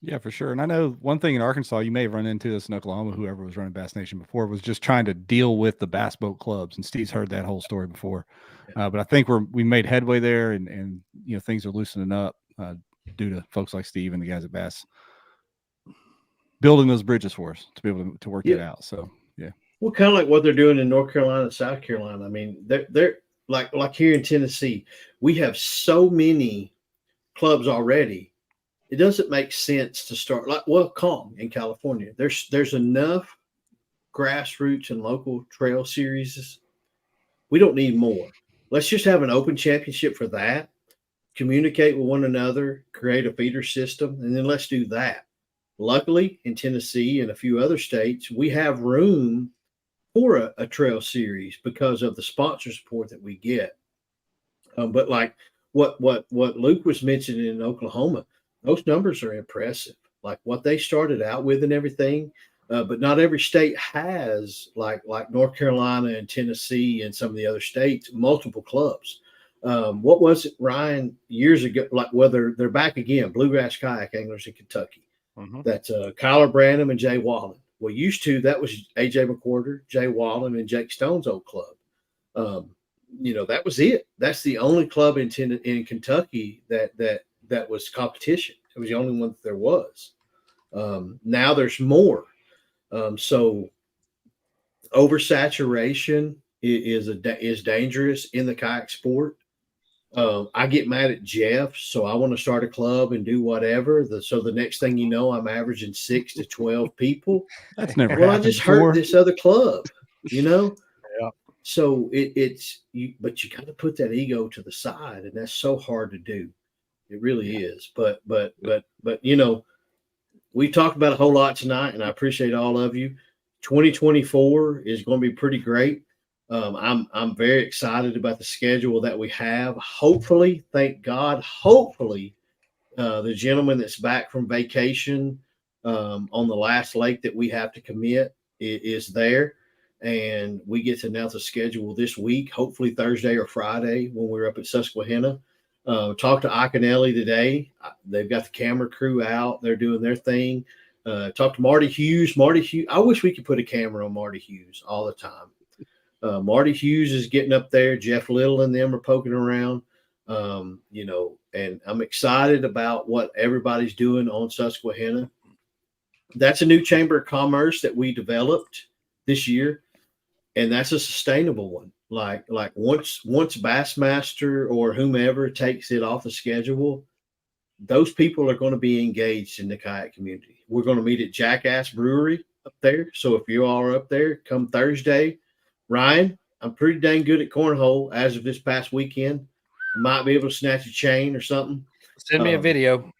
Yeah, for sure. And I know one thing in Arkansas, you may have run into this in Oklahoma, whoever was running Bass Nation before, was just trying to deal with the bass boat clubs. And Steve's heard that whole story before. But I think we made headway there, and things are loosening up. due to folks like Steve and the guys at Bass building those bridges for us to be able to work that out. So yeah. Well, kind of like what they're doing in North Carolina and South Carolina. I mean, they're like here in Tennessee, we have so many clubs already. It doesn't make sense to start Calm in California. There's enough grassroots and local trail series. We don't need more. Let's just have an open championship for that. Communicate with one another, create a feeder system, and then let's do that. Luckily, in Tennessee and a few other states, we have room for a trail series because of the sponsor support that we get. But like what Luke was mentioning in Oklahoma, those numbers are impressive. Like what they started out with and everything. But not every state has like North Carolina and Tennessee and some of the other states, multiple clubs. What was it, Ryan, years ago? Like whether they're back again, Bluegrass Kayak Anglers in Kentucky. Mm-hmm. That's Kyler Branham and Jay Wallen. Well, used to that was AJ McWhorter, Jay Wallen, and Jake Stone's old club. That was it. That's the only club in Kentucky that was competition. It was the only one that there was. Now there's more. So oversaturation is dangerous in the kayak sport. I get mad at Jeff, so I want to start a club and do whatever. So the next thing you know, I'm averaging 6 to 12 people. That's never Well, I happened just before. hurt this other club, Yeah. So but you got to put that ego to the side, and that's so hard to do. It really is. But we talked about a whole lot tonight, and I appreciate all of you. 2024 is going to be pretty great. I'm very excited about the schedule that we have. Hopefully, thank God, the gentleman that's back from vacation on the last lake that we have to commit is there. And we get to announce a schedule this week, hopefully Thursday or Friday when we're up at Susquehanna. Talked to Ike and Ellie today. They've got the camera crew out. They're doing their thing. Talked to Marty Hughes. I wish we could put a camera on Marty Hughes all the time. Marty Hughes is getting up there. Jeff Little and them are poking around, and I'm excited about what everybody's doing on Susquehanna. That's a new chamber of commerce that we developed this year, and that's a sustainable one. Like once Bassmaster or whomever takes it off the schedule, those people are going to be engaged in the kayak community. We're going to meet at Jackass Brewery up there. So if you all are up there, come Thursday. Ryan, I'm pretty dang good at cornhole as of this past weekend. Might be able to snatch a chain or something. Send me a video.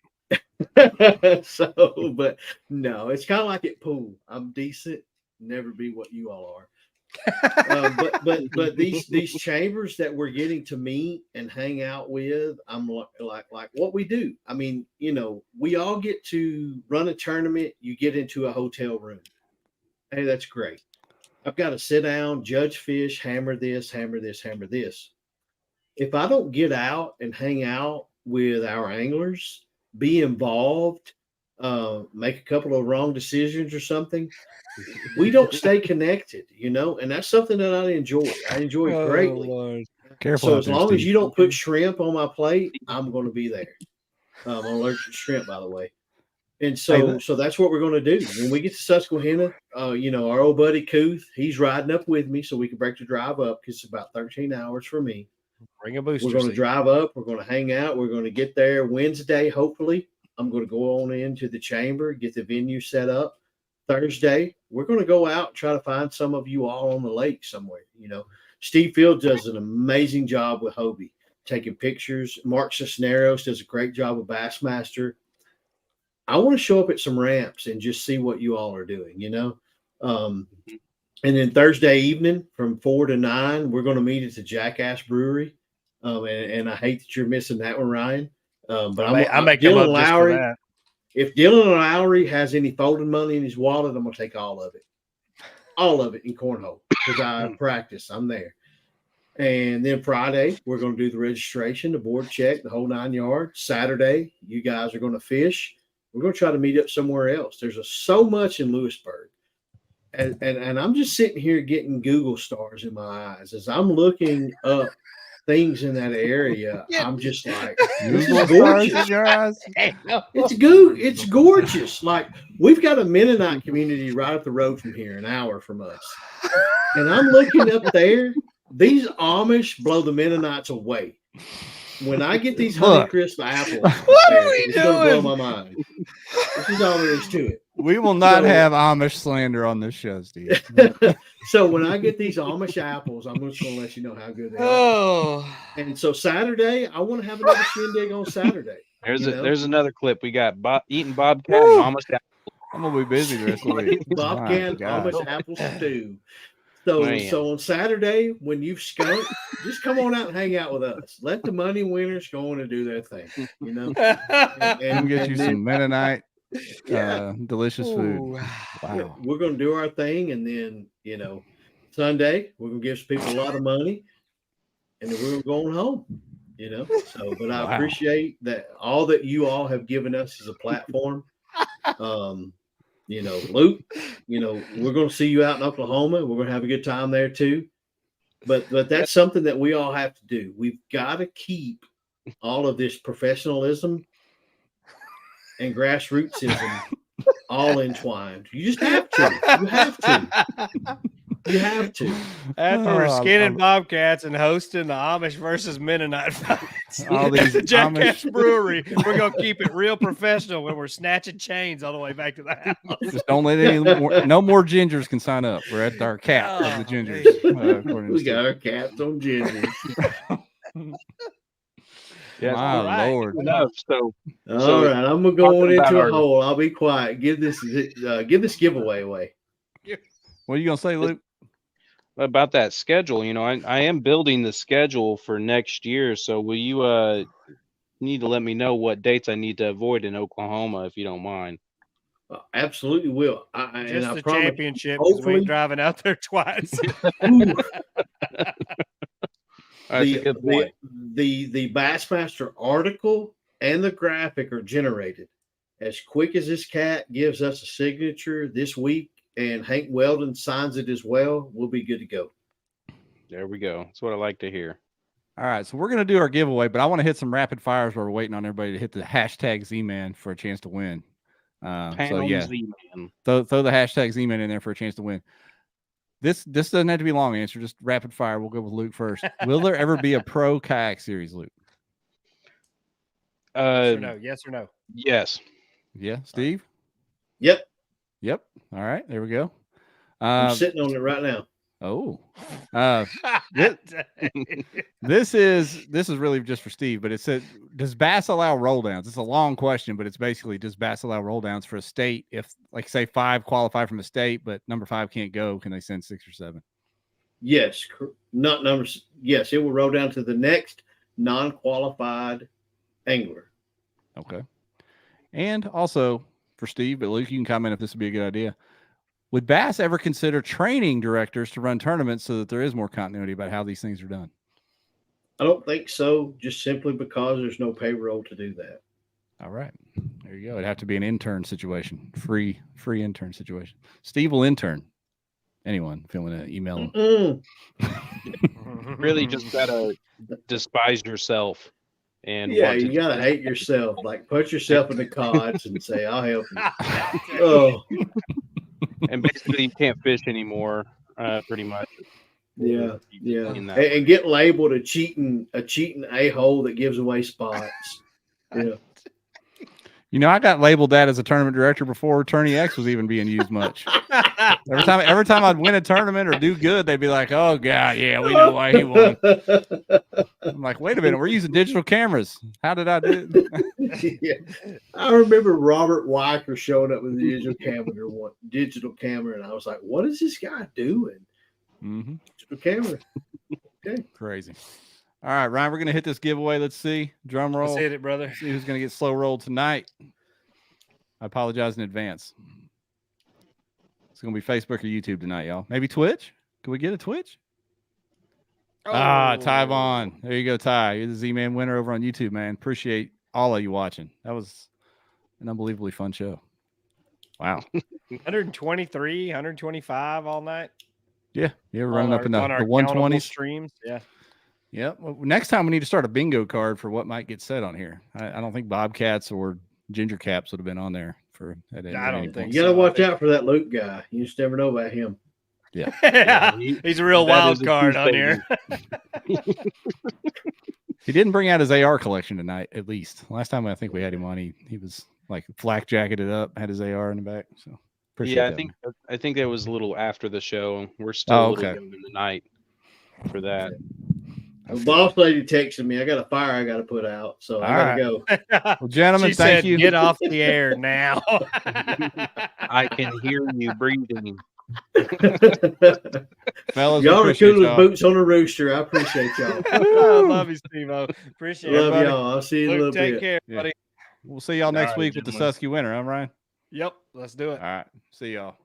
But no, it's kind of like at pool. I'm decent, never be what you all are. But these chambers that we're getting to meet and hang out with, I'm like what we do. I mean, we all get to run a tournament. You get into a hotel room. Hey, that's great. I've got to sit down, judge fish, hammer this. If I don't get out and hang out with our anglers, be involved, make a couple of wrong decisions or something, we don't stay connected, and that's something that I enjoy. I enjoy greatly. Lord. Careful. So as long as you don't put shrimp on my plate, I'm going to be there. I'm allergic to shrimp, by the way. And so that's what we're going to do. When we get to Susquehanna, our old buddy Kuth, he's riding up with me so we can break the drive up because it's about 13 hours for me. Bring a booster. We're going to drive up. We're going to hang out. We're going to get there Wednesday, hopefully. I'm going to go on into the chamber, get the venue set up. Thursday, we're going to go out and try to find some of you all on the lake somewhere. Steve Fields does an amazing job with Hobie, taking pictures. Mark Cisneros does a great job with Bassmaster. I want to show up at some ramps and just see what you all are doing, And then Thursday evening from 4 to 9, we're going to meet at the Jackass Brewery. And I hate that you're missing that one, Ryan. But I'm Dylan Lowry. If Dylan Lowry has any folding money in his wallet, I'm going to take all of it in cornhole because I practice. I'm there. And then Friday, we're going to do the registration, the board check, the whole 9 yards. Saturday, you guys are going to fish. We're going to try to meet up somewhere else. There's so much in Lewisburg. And I'm just sitting here getting Google stars in my eyes as I'm looking up things in that area. I'm just like, this Google is stars in gorgeous. your eyes. It's gorgeous. Like, we've got a Mennonite community right up the road from here, an hour from us. And I'm looking up there. These Amish blow the Mennonites away. When I get these Honeycrisp apples, it's going to blow my mind. This is all there is to it. We will not have Amish slander on this show, Steve. So when I get these Amish apples, I'm just going to let you know how good they are. Oh, And so Saturday, I want to have another shindig on Saturday. There's another clip. We got eating bobcat and almost. I'm gonna be busy the rest of the week. Bobcat Amish apple stew. So on Saturday, when you've skunked, just come on out and hang out with us. Let the money winners go on and do their thing. And get you some Mennonite, delicious food. Wow. We're going to do our thing, and then Sunday we're going to give some people a lot of money, and then we're going home. So, but I appreciate that all that you all have given us as a platform. Luke, we're going to see you out in Oklahoma. We're going to have a good time there too. But that's something that we all have to do. We've got to keep all of this professionalism and grassrootsism all entwined. You just have to. You have to. You have to. After skinning bobcats and hosting the Amish versus Mennonite fights all these at the Jackass Amish Brewery, we're going to keep it real professional when we're snatching chains all the way back to the house. Just don't let no more gingers can sign up. We're at our cap of the gingers. We got our caps on gingers. Yes, my Lord. Enough. So all right, I'm gonna go into a hole. I'll be quiet. Give this giveaway away. What are you gonna say, Luke? About that schedule, I am building the schedule for next year. So will you need to let me know what dates I need to avoid in Oklahoma, if you don't mind? Absolutely will. Just the championship, because we ain't driving out there twice. The Bassmaster article and the graphic are generated as quick as this cat gives us a signature this week, and Hank Weldon signs it as well. We'll be good to go. There we go. That's what I like to hear. All right, so we're gonna do our giveaway, but I want to hit some rapid fires while we're waiting on everybody to hit the hashtag ZMan for a chance to win. Z-Man. Throw the hashtag ZMan in there for a chance to win. This doesn't have to be a long answer, just rapid fire. We'll go with Luke first. Will there ever be a pro kayak series, Luke? Yes or no? Yes or no? Yes. Yeah, Steve? Yep. All right, there we go. I'm sitting on it right now. Oh, this is really just for Steve, but it said, does Bass allow roll downs? It's a long question, but it's basically, does Bass allow roll downs for a state? If, like, say 5 qualify from a state, but number 5 can't go, can they send 6 or 7? Yes, not numbers. Yes, it will roll down to the next non-qualified angler. Okay. And also for Steve, but Luke, you can comment if this would be a good idea. Would Bass ever consider training directors to run tournaments so that there is more continuity about how these things are done? I don't think so, just simply because there's no payroll to do that. All right. There you go. It'd have to be an intern situation, free intern situation. Steve will intern. Anyone feeling to email him? Really just got to despise yourself. And you got to hate yourself. Like, put yourself in the cods and say, I'll help you. Oh. And basically, you can't fish anymore, pretty much. Yeah. And get labeled a cheating a-hole that gives away spots. Yeah. I got labeled that as a tournament director before Tourney X was even being used much. Every time I'd win a tournament or do good, they'd be like, "Oh God, yeah, we know why he won." I'm like, "Wait a minute, we're using digital cameras. How did I do it?" Yeah. I remember Robert Weicker showing up with a digital camera, and I was like, "What is this guy doing?" Mm-hmm. Digital camera. Okay. Crazy. All right, Ryan, we're going to hit this giveaway. Let's see. Drum roll. Let's hit it, brother. See who's going to get slow rolled tonight. I apologize in advance. It's going to be Facebook or YouTube tonight, y'all. Maybe Twitch? Can we get a Twitch? Ty Vaughn. There you go, Ty. You're the Z-Man winner over on YouTube, man. Appreciate all of you watching. That was an unbelievably fun show. Wow. 123, 125 all night. Yeah. We're running up in the 120s. Streams. Yeah. Yep. Well, next time we need to start a bingo card for what might get said on here. I don't think bobcats or ginger caps would have been on there for. I don't think you got to watch out for that Luke guy. You just never know about him. Yeah. Yeah, he's a real wild card on here. He didn't bring out his AR collection tonight, at least. Last time I think we had him on, he was like flak jacketed up, had his AR in the back. So yeah, I think that was a little after the show. We're still a little young in the night for that. The boss lady texted me. I got a fire I got to put out, so I got to go. Well, gentlemen, she thank said, you. Get off the air now. I can hear you breathing. Fellas, y'all are cool as boots on a rooster. I appreciate y'all. I love you, Steve-O. Appreciate it. Love y'all. I'll see you in a little bit. Take care, buddy. We'll see y'all next week with the Susky winter, huh, Ryan? Yep, let's do it. All right. See y'all.